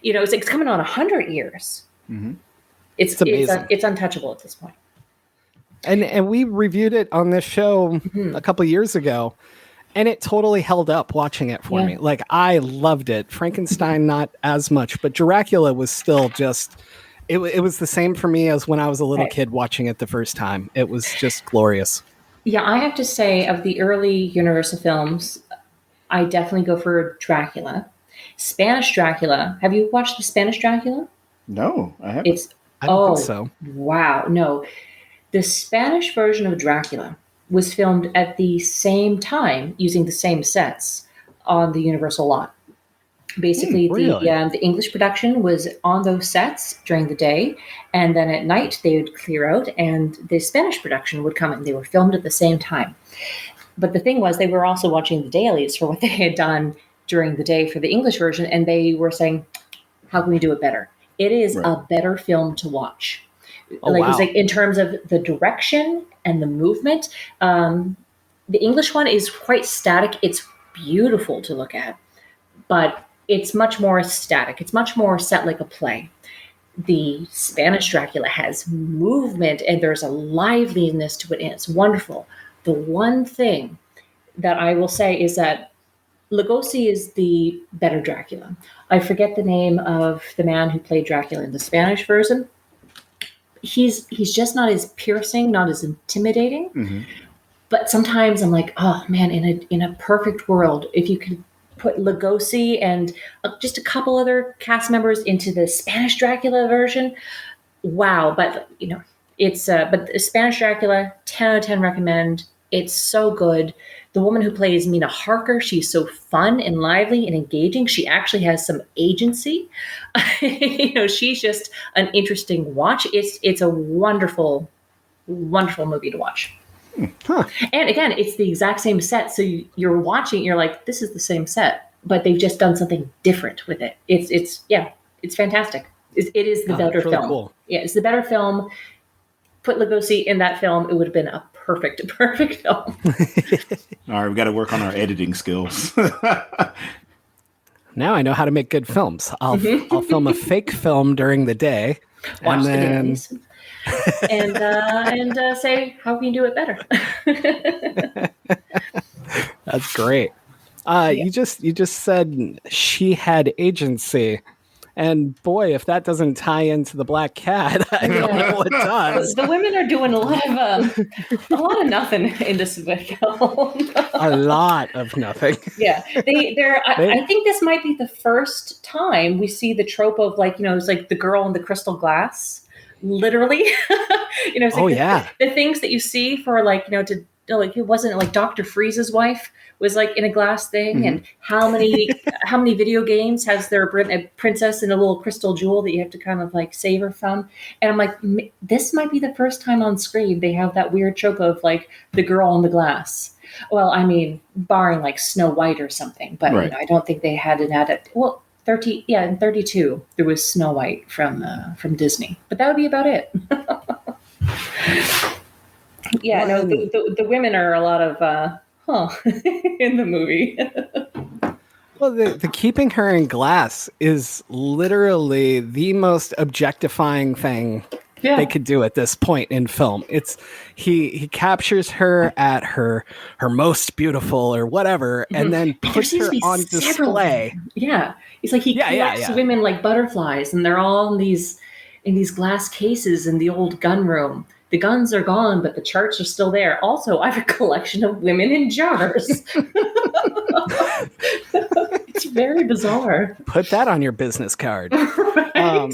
C: It's coming on 100 years. Mm-hmm. It's amazing. It's untouchable at this point.
A: And we reviewed it on this show a couple of years ago, and it totally held up watching it for me. Like, I loved it. Frankenstein, not as much, but Dracula was still just... It was the same for me as when I was a little kid watching it the first time. It was just glorious.
C: Yeah, I have to say, of the early Universal films, I definitely go for Dracula. Spanish Dracula. Have you watched the Spanish Dracula?
B: No, I haven't.
A: I don't think so.
C: Wow. No. The Spanish version of Dracula was filmed at the same time using the same sets on the Universal lot. Basically, the English production was on those sets during the day, and then at night they would clear out, and the Spanish production would come in. They were filmed at the same time. But the thing was, they were also watching the dailies for what they had done during the day for the English version, and they were saying, how can we do it better? It is a better film to watch. It's like in terms of the direction and the movement. The English one is quite static. It's beautiful to look at, but it's much more static. It's much more set like a play. The Spanish Dracula has movement and there's a liveliness to it, and it's wonderful. The one thing that I will say is that Lugosi is the better Dracula. I forget the name of the man who played Dracula in the Spanish version. He's just not as piercing, not as intimidating. Mm-hmm. But sometimes I'm like, oh man, in a perfect world, if you could put Lugosi and just a couple other cast members into the Spanish Dracula version. Wow. But, it's, but the Spanish Dracula, 10 out of 10 recommend. It's so good. The woman who plays Mina Harker, she's so fun and lively and engaging. She actually has some agency. She's just an interesting watch. It's a wonderful, wonderful movie to watch.
A: Huh.
C: And again, it's the exact same set. So you're watching, you're like, this is the same set, but they've just done something different with it. It's fantastic. It is the better
A: really
C: film.
A: Cool.
C: Yeah, it's the better film. Put Lugosi in that film, it would have been a perfect film.
B: All right, we got to work on our editing skills.
A: Now I know how to make good films. I'll film a fake film during the day,
C: Watch
A: and
C: the
A: then
C: dailies. and say how can you do it better.
A: That's great. You just said she had agency, and boy, if that doesn't tie into the Black Cat, I don't know what does.
C: The women are doing a lot of nothing in this film.
A: A lot of nothing.
C: Yeah, I think this might be the first time we see the trope of it's like the girl in the crystal glass. Literally, it's like the things that you see for it wasn't like Dr. Freeze's wife was like in a glass thing, and how many video games has there a princess in a little crystal jewel that you have to kind of like save her from? And I'm like, this might be the first time on screen they have that weird trope of like the girl in the glass. Well, I mean, barring like Snow White or something, but
B: right.
C: I don't think they had an Well, in 32 there was Snow White from Disney, but that would be about it. The women are a lot of in the movie.
A: Well, the keeping her in glass is literally the most objectifying thing they could do at this point in film. It's he captures her at her most beautiful or whatever, and then puts her on display.
C: Yeah, it's like he collects women like butterflies, and they're all in these glass cases in the old gun room. The guns are gone, but the charts are still there. Also, I have a collection of women in jars. It's very bizarre.
A: Put that on your business card.
C: Right?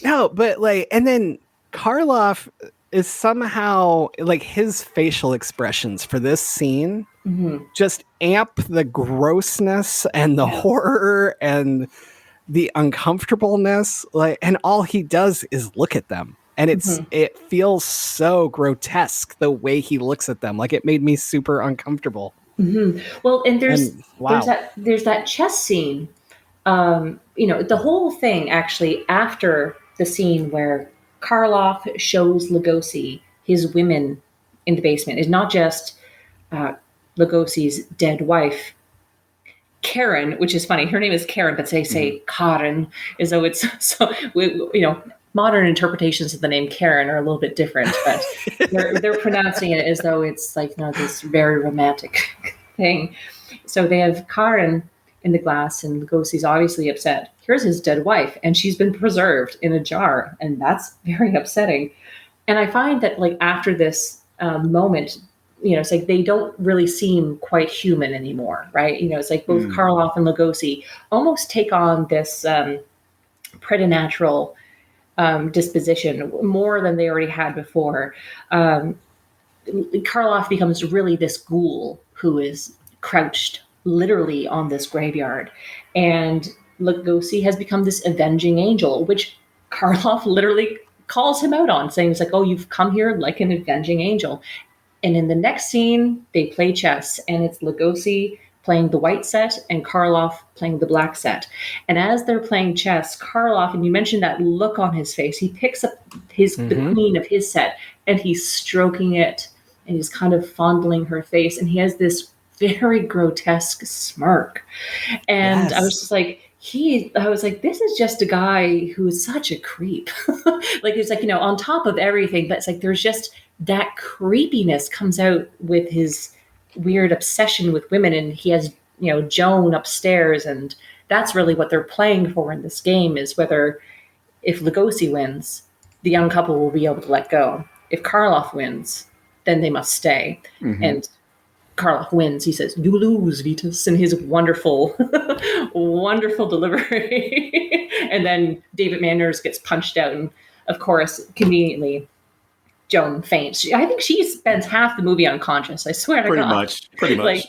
A: No, but and then Karloff is somehow his facial expressions for this scene just amp the grossness and the horror and the uncomfortableness. And all he does is look at them. And it feels so grotesque the way he looks at them. It made me super uncomfortable.
C: Mm-hmm. Well, and there's that chess scene. The whole thing actually after the scene where Karloff shows Lugosi his women in the basement is not just Lugosi's dead wife, Karen, which is funny. Her name is Karen, but they say Karen as though it's so. Modern interpretations of the name Karen are a little bit different, but they're pronouncing it as though it's this very romantic thing. So they have Karen in the glass, and Lugosi's obviously upset. Here's his dead wife, and she's been preserved in a jar, and that's very upsetting. And I find that after this moment, it's like they don't really seem quite human anymore, right? It's like both Karloff and Lugosi almost take on this preternatural disposition more than they already had before. Karloff becomes really this ghoul who is crouched literally on this graveyard, and Lugosi has become this avenging angel, which Karloff literally calls him out on, saying it's like, oh, you've come here like an avenging angel. And in the next scene, they play chess, and it's Lugosi playing the white set and Karloff playing the black set. And as they're playing chess, Karloff, and you mentioned that look on his face, he picks up the queen of his set and he's stroking it and he's kind of fondling her face, and he has this very grotesque smirk. And I was just like, this is just a guy who is such a creep. It's on top of everything, but it's there's just that creepiness comes out with his weird obsession with women, and he has Joan upstairs, and that's really what they're playing for in this game, is whether if Lugosi wins, the young couple will be able to let go. If Karloff wins, then they must stay. And Karloff wins. He says, "You lose, Vitus," in his wonderful, wonderful delivery. And then David Manners gets punched out, and of course, conveniently, Joan faints. I think she spends half the movie unconscious. I swear to God.
B: Pretty much.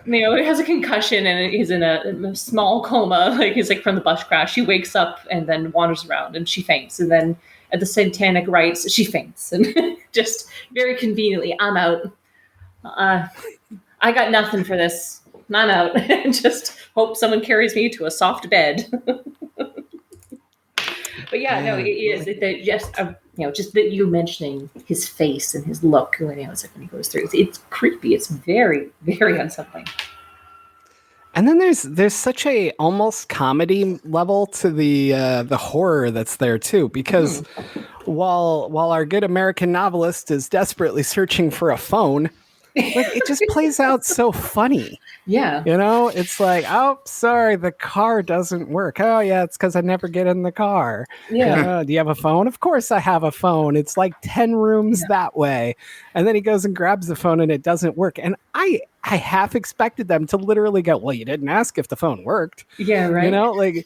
C: He has a concussion and he's in a small coma. He's from the bus crash. She wakes up and then wanders around and she faints. And then at the Satanic rites, she faints. And just very conveniently, I'm out. I got nothing for this. I'm out. Just hope someone carries me to a soft bed. But yeah, no, it is. Just that you mentioning his face and his look when he goes through. It's creepy. It's very, very unsettling.
A: And then there's such a almost comedy level to the horror that's there too, because while our good American novelist is desperately searching for a phone, it just plays out so funny.
C: Yeah.
A: It's like, oh, sorry, the car doesn't work. Oh, yeah, it's because I never get in the car.
C: Yeah.
A: Do you have a phone? Of course I have a phone. It's like 10 rooms that way. And then he goes and grabs the phone and it doesn't work. And I half expected them to literally go, well, you didn't ask if the phone worked.
C: Yeah, right.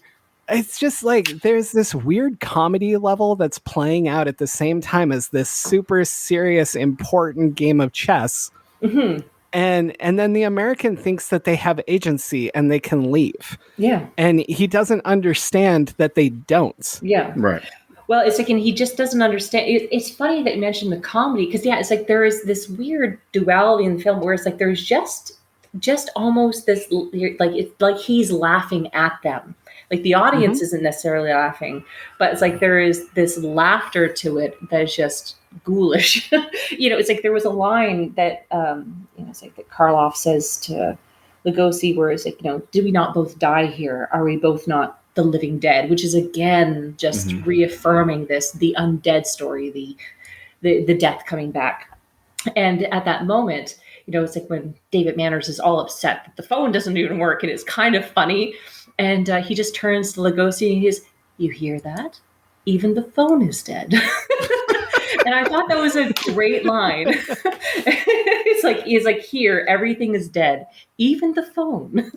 A: It's just there's this weird comedy level that's playing out at the same time as this super serious, important game of chess.
C: Mm-hmm.
A: And then the American thinks that they have agency and they can leave.
C: Yeah.
A: And he doesn't understand that they don't.
C: Yeah.
B: Right.
C: Well, it's and he just doesn't understand. It's funny that you mentioned the comedy because it's there is this weird duality in the film where it's there's just almost this it's like he's laughing at them. The audience isn't necessarily laughing, but it's there is this laughter to it that is just ghoulish. It's there was a line that that Karloff says to Lugosi where it's do we not both die here? Are we both not the living dead? Which is again just reaffirming the undead story, the death coming back. And at that moment, it's when David Manners is all upset that the phone doesn't even work, and it's kind of funny. And he just turns to Lugosi and he goes, "You hear that? Even the phone is dead." And I thought that was a great line. He's here, everything is dead, even the phone.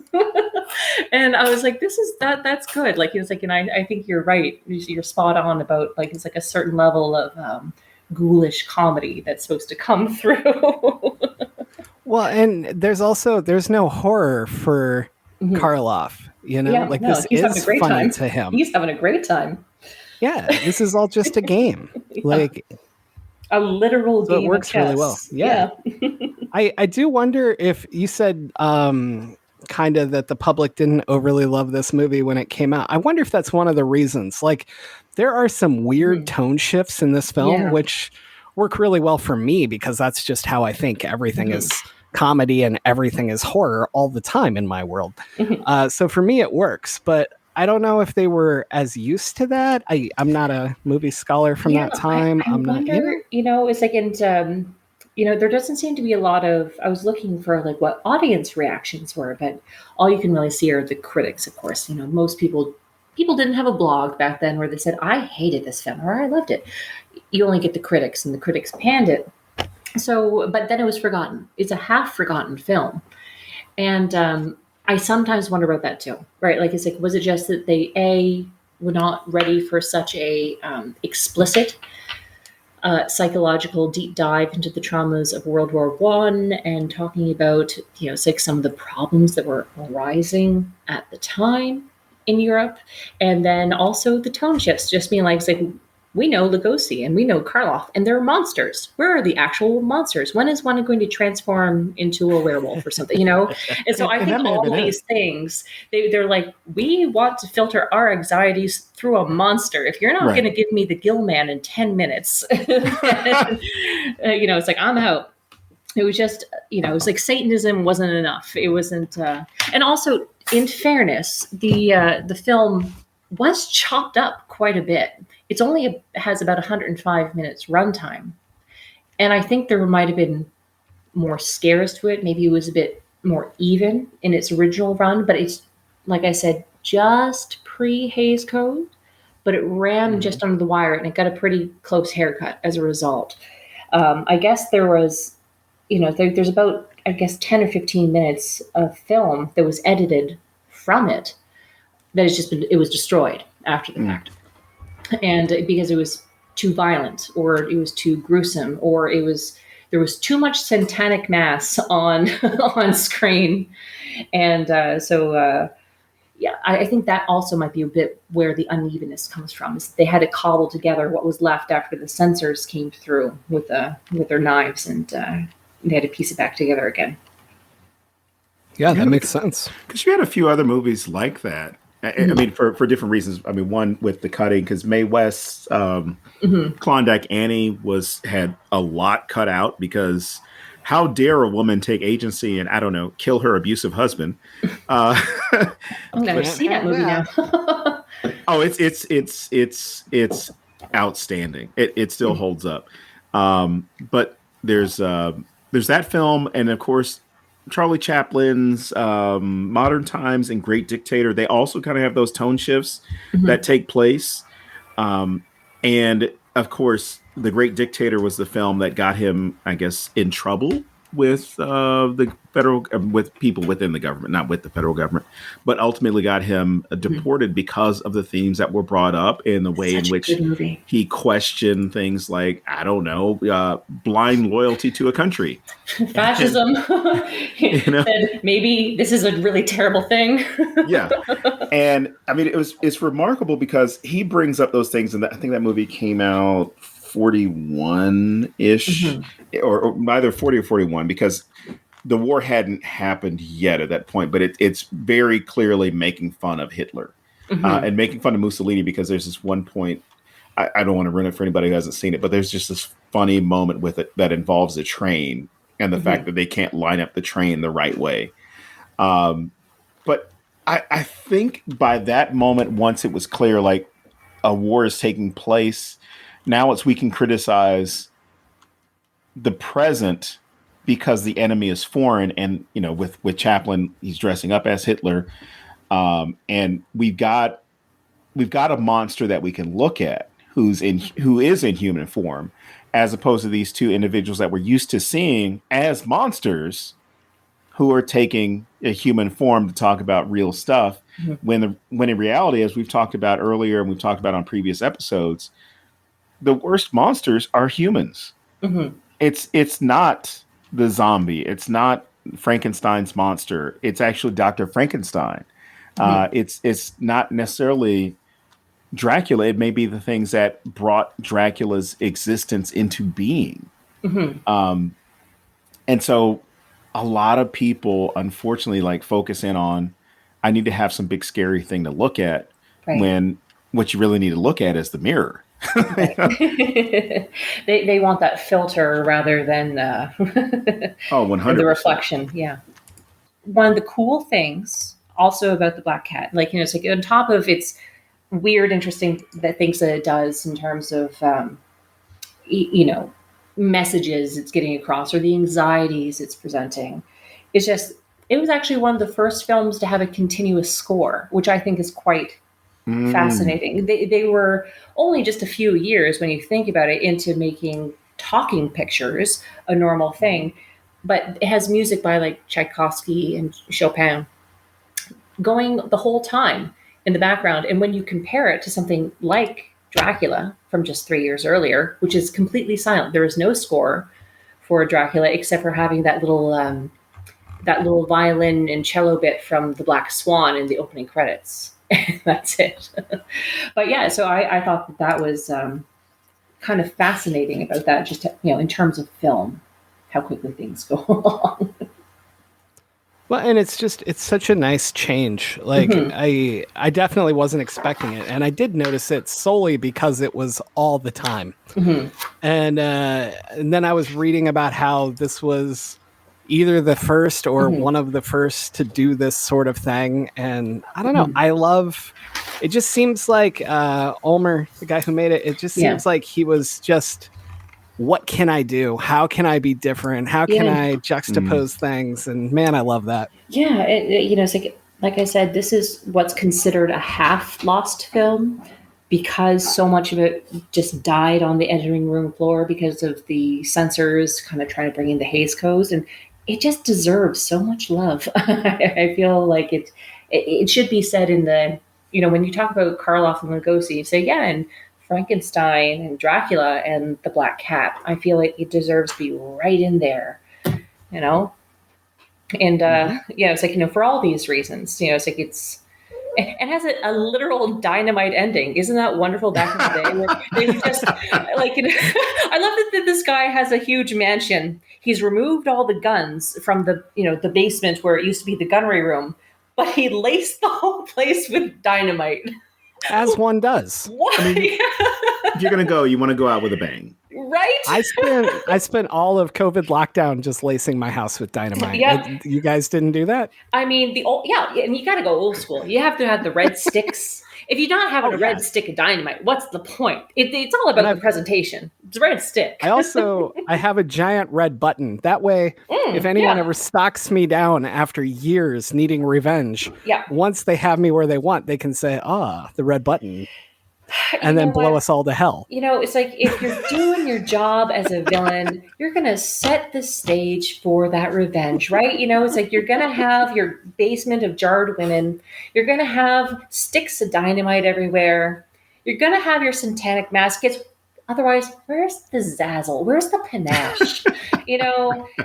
C: And I was that's good. He was and I think you're right. You're spot on about it's a certain level of ghoulish comedy that's supposed to come through.
A: Well, and there's no horror for Karloff. This is funny to him.
C: He's having a great time.
A: Yeah, this is all just a game.
C: A literal game.
A: It works really well. Yeah. I do wonder if you said kind of that the public didn't overly love this movie when it came out. I wonder if that's one of the reasons. There are some weird tone shifts in this film, which work really well for me because that's just how I think everything is comedy and everything is horror all the time in my world. So for me, it works, but I don't know if they were as used to that. I'm not a movie scholar from that time.
C: I wonder, it's there doesn't seem to be a lot of, I was looking for what audience reactions were, but all you can really see are the critics, of course. Most people didn't have a blog back then where they said, I hated this film or I loved it. You only get the critics, and the critics panned it. So, but then it was forgotten. It's a half forgotten film. And I sometimes wonder about that too, right? Was it just that they were not ready for such a explicit psychological deep dive into the traumas of World War I and talking about, some of the problems that were arising at the time in Europe. And then also the tone shifts, just being we know Lugosi and we know Karloff and they're monsters. Where are the actual monsters? When is one going to transform into a werewolf or something, And so I think all these things, they're we want to filter our anxieties through a monster. If you're not going to give me the Gill Man in 10 minutes, it's I'm out. It was just, it was Satanism wasn't enough. It wasn't, and also in fairness, the film was chopped up quite a bit. It's only has about 105 minutes runtime. And I think there might have been more scares to it. Maybe it was a bit more even in its original run, but it's, like I said, just pre-Hays Code, but it ran just under the wire and it got a pretty close haircut as a result. I guess there was, there's about I guess 10 or 15 minutes of film that was edited from it that has just been, it was destroyed after the fact. And because it was too violent, or it was too gruesome, or there was too much satanic mass on on screen. And yeah, I think that also might be a bit where the unevenness comes from. Is they had to cobble together what was left after the censors came through with their knives, and they had to piece it back together again.
A: Yeah, that makes sense.
B: Because you had a few other movies like that. I mean, for different reasons. I mean, one with the cutting, because Mae West's Klondike Annie had a lot cut out, because how dare a woman take agency and, I don't know, kill her abusive husband?
C: I'm gonna see that movie now.
B: Oh, it's outstanding. It still holds up. But there's that film, and of course Charlie Chaplin's Modern Times and Great Dictator. They also kind of have those tone shifts that take place. And of course, The Great Dictator was the film that got him, I guess, in trouble with the federal, with people within the government, not with the federal government, but ultimately got him deported because of the themes that were brought up in the way in which he questioned things like, I don't know, blind loyalty to a country.
C: Fascism. Said, maybe this is a really terrible thing.
B: Yeah. And I mean, it's remarkable because he brings up those things, and I think that movie came out 41-ish, or either 40 or 41, because the war hadn't happened yet at that point, but it's very clearly making fun of Hitler and making fun of Mussolini, because there's this one point, I don't want to ruin it for anybody who hasn't seen it, but there's just this funny moment with it that involves a train and the fact that they can't line up the train the right way. But I think by that moment, once it was clear, like, a war is taking place, now we can criticize the present because the enemy is foreign. And, you know, with Chaplin, he's dressing up as Hitler. And we've got a monster that we can look at who is in human form, as opposed to these two individuals that we're used to seeing as monsters who are taking a human form to talk about real stuff. When in reality, as we've talked about earlier and we've talked about on previous episodes, the worst monsters are humans. It's not the zombie. It's not Frankenstein's monster. It's actually Dr. Frankenstein. It's not necessarily Dracula. It may be the things that brought Dracula's existence into being. And so a lot of people, unfortunately, like, focus in on, I need to have some big scary thing to look at, when what you really need to look at is the mirror.
C: They want that filter rather than
B: 100%.
C: the reflection. Yeah. One of the cool things also about the Black Cat, like, you know, it's like, on top of its weird, interesting things that it does in terms of you know, messages it's getting across, or the anxieties it's presenting, it's just, it was actually one of the first films to have a continuous score, which I think is quite fascinating. They were only just a few years, when you think about it, into making talking pictures a normal thing, but it has music by, like, Tchaikovsky and Chopin going the whole time in the background. And when you compare it to something like Dracula from just 3 years earlier, which is completely silent, there is no score for Dracula except for having that little violin and cello bit from The Black Swan in the opening credits. That's it. But yeah, so I thought that was kind of fascinating about that, just, you know, in terms of film, how quickly things go along.
A: Well, and it's such a nice change. Like, I definitely wasn't expecting it, and I did notice it solely because it was all the time. And then I was reading about how this was either the first or one of the first to do this sort of thing. And I don't know, I love, it just seems like Ulmer, the guy who made it, it just seems like he was just, what can I do? How can I be different? How can I juxtapose things? And man, I love that.
C: Yeah, you know, it's like I said, this is what's considered a half lost film, because so much of it just died on the editing room floor because of the censors kind of trying to bring in the Hays Code. And it just deserves so much love. I feel like it should be said in the, when you talk about Karloff and Lugosi, you say, yeah, and Frankenstein and Dracula and the Black Cat. I feel like it deserves to be right in there, you know? And it's like, for all these reasons, it's like it has a literal dynamite ending. Isn't that wonderful back in the day? Where they just like, I love that this guy has a huge mansion. He's removed all the guns from the basement where it used to be the gunnery room, but he laced the whole place with dynamite.
A: As one does.
C: Why?
B: I mean, if you're gonna go, you want to go out with a bang.
C: Right?
A: I spent all of COVID lockdown just lacing my house with dynamite.
C: Yeah.
A: You guys didn't do that?
C: I mean, and you got to go old school. You have to have the red sticks. If you're not having a red stick of dynamite, what's the point? It's all about the presentation. It's a red stick.
A: I have a giant red button. That way, if anyone ever stalks me down after years needing revenge, once they have me where they want, they can say, the red button. And then blow us all to hell.
C: It's like if you're doing your job as a villain, you're going to set the stage for that revenge, right? It's like you're going to have your basement of jarred women. You're going to have sticks of dynamite everywhere. You're going to have your satanic maskets. Otherwise, where's the zazzle? Where's the panache?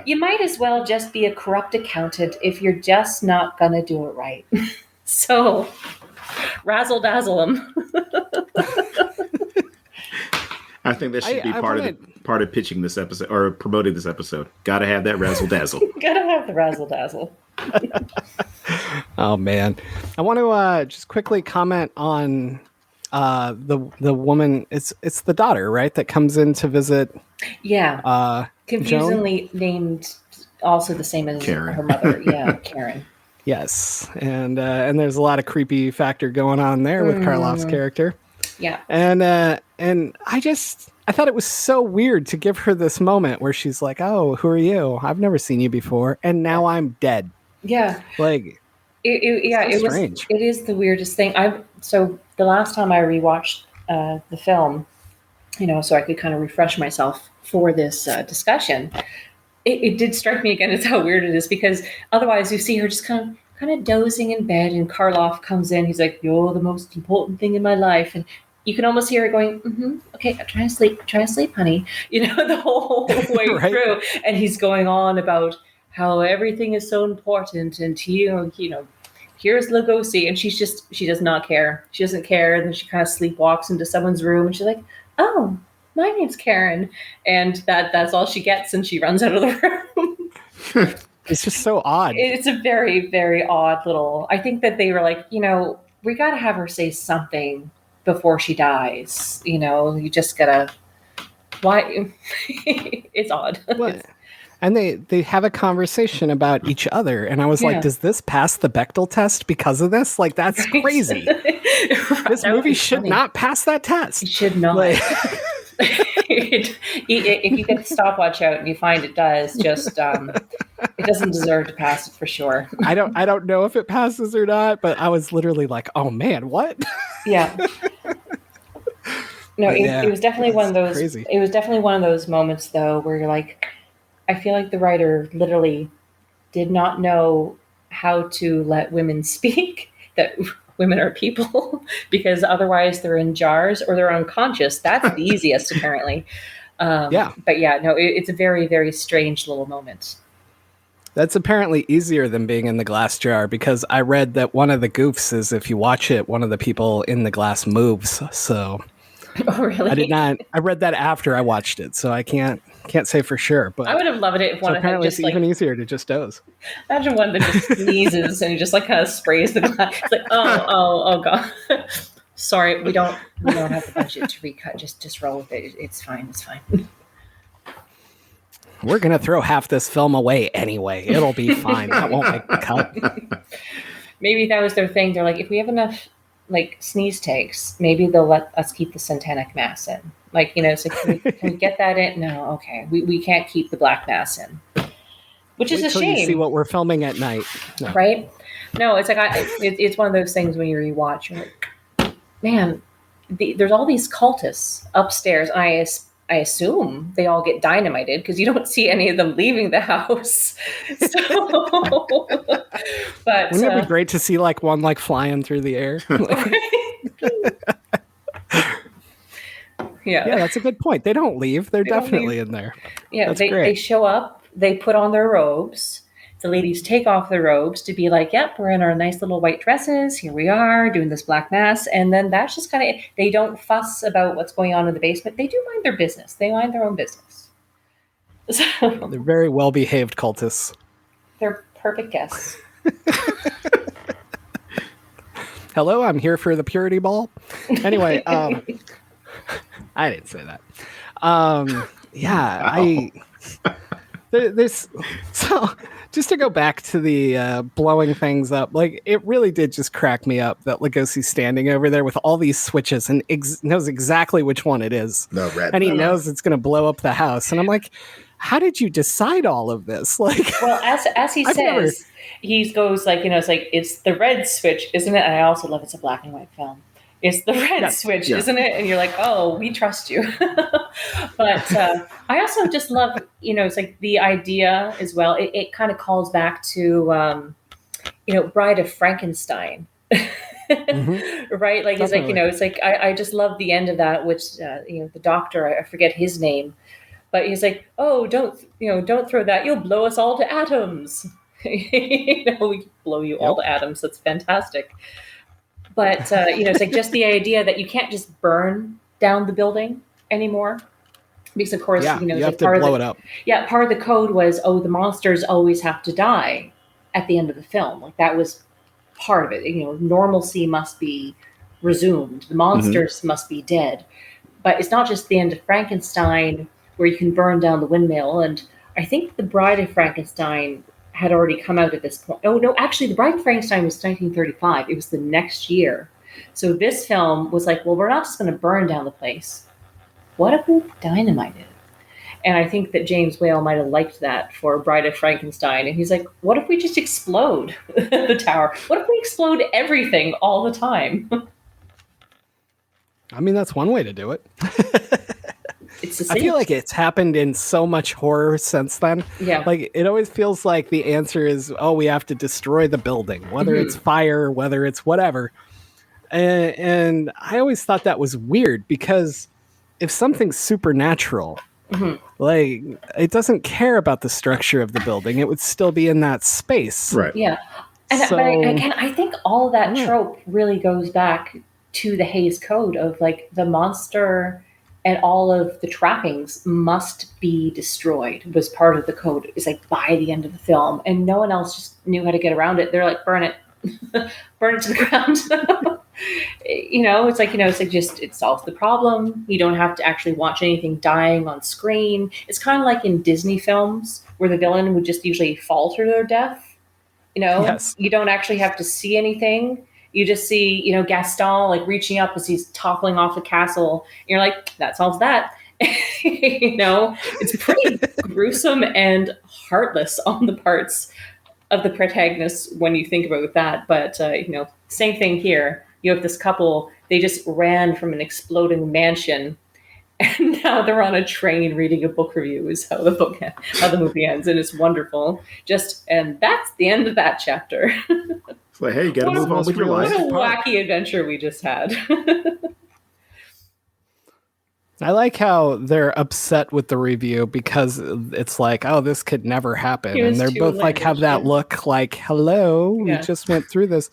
C: You might as well just be a corrupt accountant if you're just not going to do it right. So, razzle dazzle them.
B: I think that should be part of pitching this episode or promoting this episode. Got to have that razzle dazzle.
C: Gotta have the razzle dazzle.
A: Oh man, I want to just quickly comment on the woman. It's the daughter, right, that comes in to visit.
C: Yeah. Confusingly
A: Joan?
C: Named, also the same as
B: Karen.
C: Her mother. Yeah, Karen.
A: Yes, and there's a lot of creepy factor going on there with Karloff's character.
C: Yeah,
A: and I thought it was so weird to give her this moment where she's like, "Oh, who are you? I've never seen you before, and now I'm dead."
C: Yeah,
A: like
C: it was strange. It is the weirdest thing. So the last time I rewatched the film, so I could kind of refresh myself for this discussion. It did strike me again as how weird it is, because otherwise you see her just kind of dozing in bed, and Karloff comes in. He's like, "You're the most important thing in my life," and you can almost hear her going, "Okay, I'm trying to sleep, honey." The whole way
A: right?
C: through, and he's going on about how everything is so important, and here's Lugosi, and she does not care. She doesn't care, and then she kind of sleepwalks into someone's room, and she's like, "Oh, my name's Karen," and that's all she gets, and she runs out of the room.
A: It's just so odd.
C: It's a very, very odd little. I think that they were like, we got to have her say something before she dies. You just gotta. Why? It's odd.
A: What? And they have a conversation about each other, and I was like, "Does this pass the Bechdel test because of this? Like, that's crazy. This movie should not pass that test.
C: It should not." If you get the stopwatch out and you find it does, just it doesn't deserve to pass it for sure.
A: I don't know if it passes or not, but I was literally like, "Oh man, what?"
C: Yeah. No, it was definitely one of those.
A: Crazy.
C: It was definitely one of those moments, though, where you're like, I feel like the writer literally did not know how to let women speak. That women are people, because otherwise they're in jars or they're unconscious. That's the easiest, apparently. But it's a very, very strange little moment.
A: That's apparently easier than being in the glass jar, because I read that one of the goofs is if you watch it, one of the people in the glass moves. So
C: Oh, really?
A: I read that after I watched it, so I can't say for sure. But
C: I would have loved it if one
A: apparently
C: had just
A: it's even easier to just doze.
C: Imagine one that just sneezes and just kind of sprays the glass. It's like, oh god. Sorry, we don't have the budget to recut. Just roll with it. It's fine.
A: We're gonna throw half this film away anyway. It'll be fine. That won't make the cut.
C: Maybe that was their thing. They're like, if we have enough sneeze takes, maybe they'll let us keep the satanic mass in. So can we get that in? No, okay. We can't keep the black mass in. Which is a shame.
A: You see what we're filming at night. No.
C: Right? No, it's like it's one of those things when you rewatch, you're like, man, there's all these cultists upstairs, and I I assume they all get dynamited because you don't see any of them leaving the house. So, but
A: wouldn't it be great to see like one like flying through the air? Yeah, that's a good point. They don't leave. They're definitely in there.
C: Yeah,
A: that's
C: they
A: great.
C: show up, they put on their robes. The ladies take off their robes to be like, yep, we're in our nice little white dresses. Here we are doing this black mass. And then that's just kind of it. They don't fuss about what's going on in the basement. They do mind their business. They mind their own business. So,
A: they're very well-behaved cultists.
C: They're perfect guests.
A: Hello, I'm here for the purity ball. Anyway, I didn't say that. There's so just to go back to the blowing things up, like it really did just crack me up that Lugosi's standing over there with all these switches and knows exactly which one it is.
D: No, red.
A: And he knows it's going to blow up the house. And I'm like, how did you decide all of this? Like,
C: well, as he says, he goes like, it's like, it's the red switch, isn't it? And I also love it's a black and white film. It's the red switch, isn't it? And you're like, oh, we trust you. But I also just love, it's like the idea as well. It kind of calls back to, Bride of Frankenstein. Mm-hmm. Right? Like, definitely. It's like, I just love the end of that, which, the doctor, I forget his name, but he's like, oh, don't throw that. You'll blow us all to atoms. We blow you all to atoms. That's fantastic. But, it's like just the idea that you can't just burn down the building anymore. Because, of course,
A: you have to blow it up.
C: Yeah, part of the code was, the monsters always have to die at the end of the film. Like, that was part of it. Normalcy must be resumed. The monsters must be dead. But it's not just the end of Frankenstein where you can burn down the windmill. And I think The Bride of Frankenstein had already come out at this point. Oh, no, actually, The Bride of Frankenstein was 1935. It was the next year. So this film was like, well, we're not just going to burn down the place. What if we dynamite it? And I think that James Whale might have liked that for Bride of Frankenstein. And he's like, what if we just explode the tower? What if we explode everything all the time?
A: I mean, that's one way to do it.
C: I
A: feel like it's happened in so much horror since then.
C: Yeah.
A: Like, it always feels like the answer is, we have to destroy the building, whether it's fire, whether it's whatever. And I always thought that was weird because if something's supernatural, like, it doesn't care about the structure of the building. It would still be in that space.
D: Right.
C: Yeah. And but again, I think all that trope really goes back to the Hays Code of like the monster and all of the trappings must be destroyed was part of the code. It's like by the end of the film, and no one else just knew how to get around it. They're like, burn it, burn it to the ground. It's like just it solves the problem. You don't have to actually watch anything dying on screen. It's kind of like in Disney films where the villain would just usually fall to their death.
A: Yes.
C: You don't actually have to see anything. You just see, Gaston like reaching up as he's toppling off the castle. And you're like, that solves that. It's pretty gruesome and heartless on the parts of the protagonists when you think about that. But, same thing here. You have this couple, they just ran from an exploding mansion. And now they're on a train reading a book review is how the movie ends. And it's wonderful. And that's the end of that chapter.
D: It's like, hey, you got to move on with your life.
C: What a wacky adventure we just had.
A: I like how they're upset with the review because it's like, oh, this could never happen. And they're both like, have that look like, hello, we just went through this.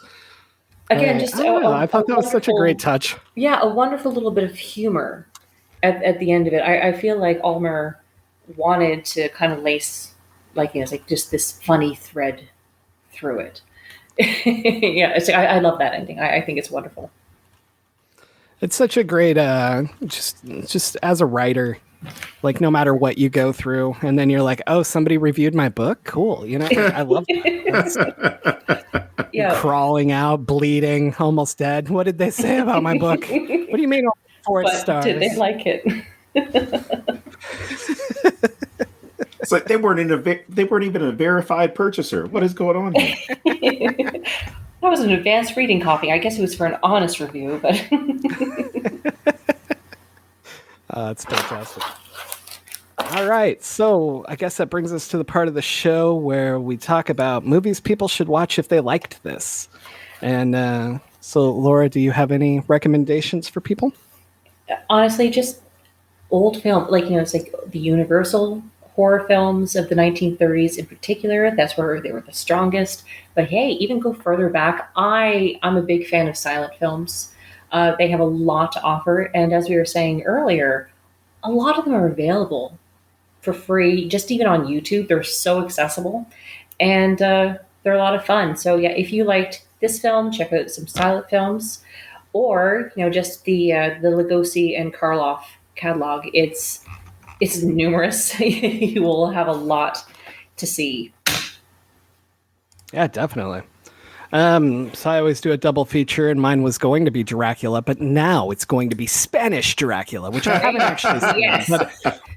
C: Again,
A: I thought that was such a great touch.
C: Yeah, a wonderful little bit of humor at the end of it. I feel like Ulmer wanted to kind of lace, it's like just this funny thread through it. Yeah, I love that ending. I think it's wonderful.
A: It's such a great, just as a writer, like no matter what you go through, and then you're like, oh, somebody reviewed my book? Cool. I love it.
C: Yeah.
A: Crawling out, bleeding, almost dead. What did they say about my book? What do you mean 4 stars?
C: Did they like it?
B: It's like they weren't even a verified purchaser. What is going on here?
C: That was an advanced reading copy. I guess it was for an honest review, but
A: it's fantastic. All right. So I guess that brings us to the part of the show where we talk about movies people should watch if they liked this. And so, Laura, do you have any recommendations for people?
C: Honestly, just old film, like, it's like the Universal horror films of the 1930s in particular. That's where they were the strongest. But hey, even go further back. I'm a big fan of silent films. They have a lot to offer. And as we were saying earlier, a lot of them are available for free, just even on YouTube. They're so accessible. And they're a lot of fun. So yeah, if you liked this film, check out some silent films, or just the Lugosi and Karloff catalog. It's numerous. You will have a lot to see.
A: Yeah, definitely. So I always do a double feature, and mine was going to be Dracula, but now it's going to be Spanish Dracula, which I haven't actually seen.
C: Yes.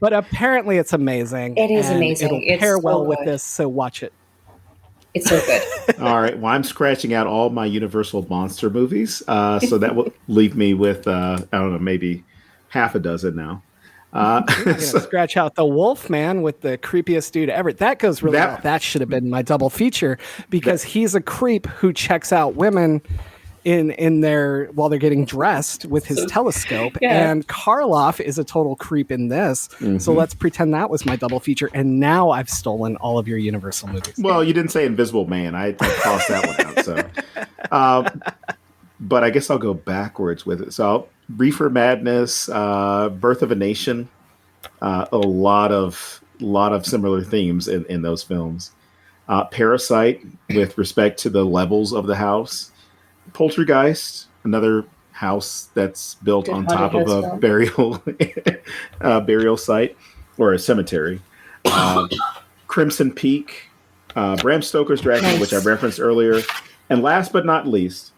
A: But apparently it's amazing.
C: It is
A: and
C: amazing.
A: It'll pair
C: so
A: well with
C: good.
A: this, so watch it.
C: It's so good.
B: All right. Well, I'm scratching out all my Universal monster movies, so that will leave me with I don't know, maybe half a dozen now.
A: I'm gonna scratch out the Wolfman with the creepiest dude ever. That goes really well. That should have been my double feature because he's a creep who checks out women in their while they're getting dressed with his telescope.
C: Yeah.
A: And Karloff is a total creep in this. So let's pretend that was my double feature. And now I've stolen all of your Universal movies.
B: Well, you didn't say Invisible Man. I tossed that one out. So, but I guess I'll go backwards with it. So, Reefer Madness, Birth of a Nation, a lot of similar themes in those films. Parasite, with respect to the levels of the house. Poltergeist, another house that's built on top of a burial site or a cemetery. Crimson Peak, Bram Stoker's Dracula, which I referenced earlier, and last but not least,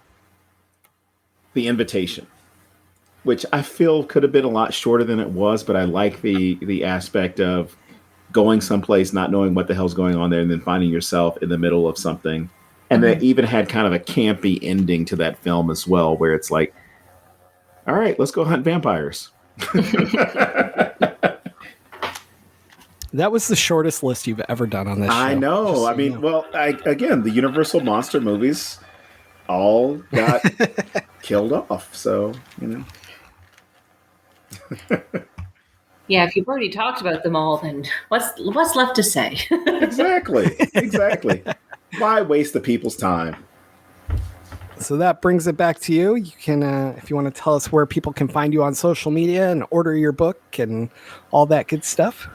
B: The Invitation, which I feel could have been a lot shorter than it was, but I like the aspect of going someplace, not knowing what the hell's going on there, and then finding yourself in the middle of something. And they even had kind of a campy ending to that film as well, where it's like, all right, let's go hunt vampires.
A: That was the shortest list you've ever done on this show.
B: I know. I mean, again, the Universal monster movies all got killed off. So,
C: Yeah, if you've already talked about them all, then what's left to say?
B: Exactly. Why waste the people's time?
A: So that brings it back to you. You can, if you want to tell us where people can find you on social media and order your book and all that good stuff.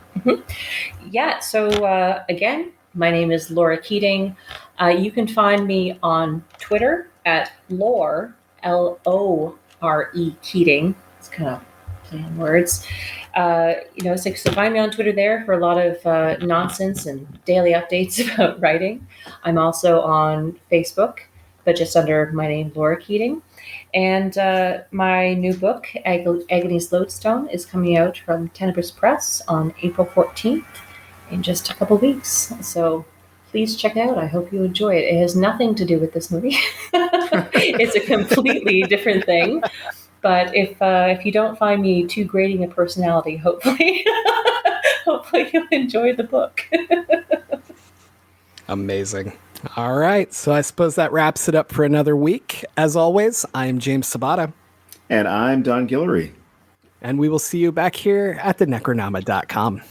C: Yeah. So again, my name is Laura Keating. You can find me on Twitter at Lore, L-O-R-E Keating. It's kind of play on words. So find me on Twitter there for a lot of nonsense and daily updates about writing. I'm also on Facebook, but just under my name, Laura Keating. And my new book, Agony's Lodestone, is coming out from Tenebrous Press on April 14th in just a couple weeks. So please check it out. I hope you enjoy it. It has nothing to do with this movie. It's a completely different thing. But if you don't find me too grating a personality, hopefully you'll enjoy the book.
A: Amazing. All right. So I suppose that wraps it up for another week. As always, I'm James Sabata.
B: And I'm Don Guillory.
A: And we will see you back here at thenecronama.com.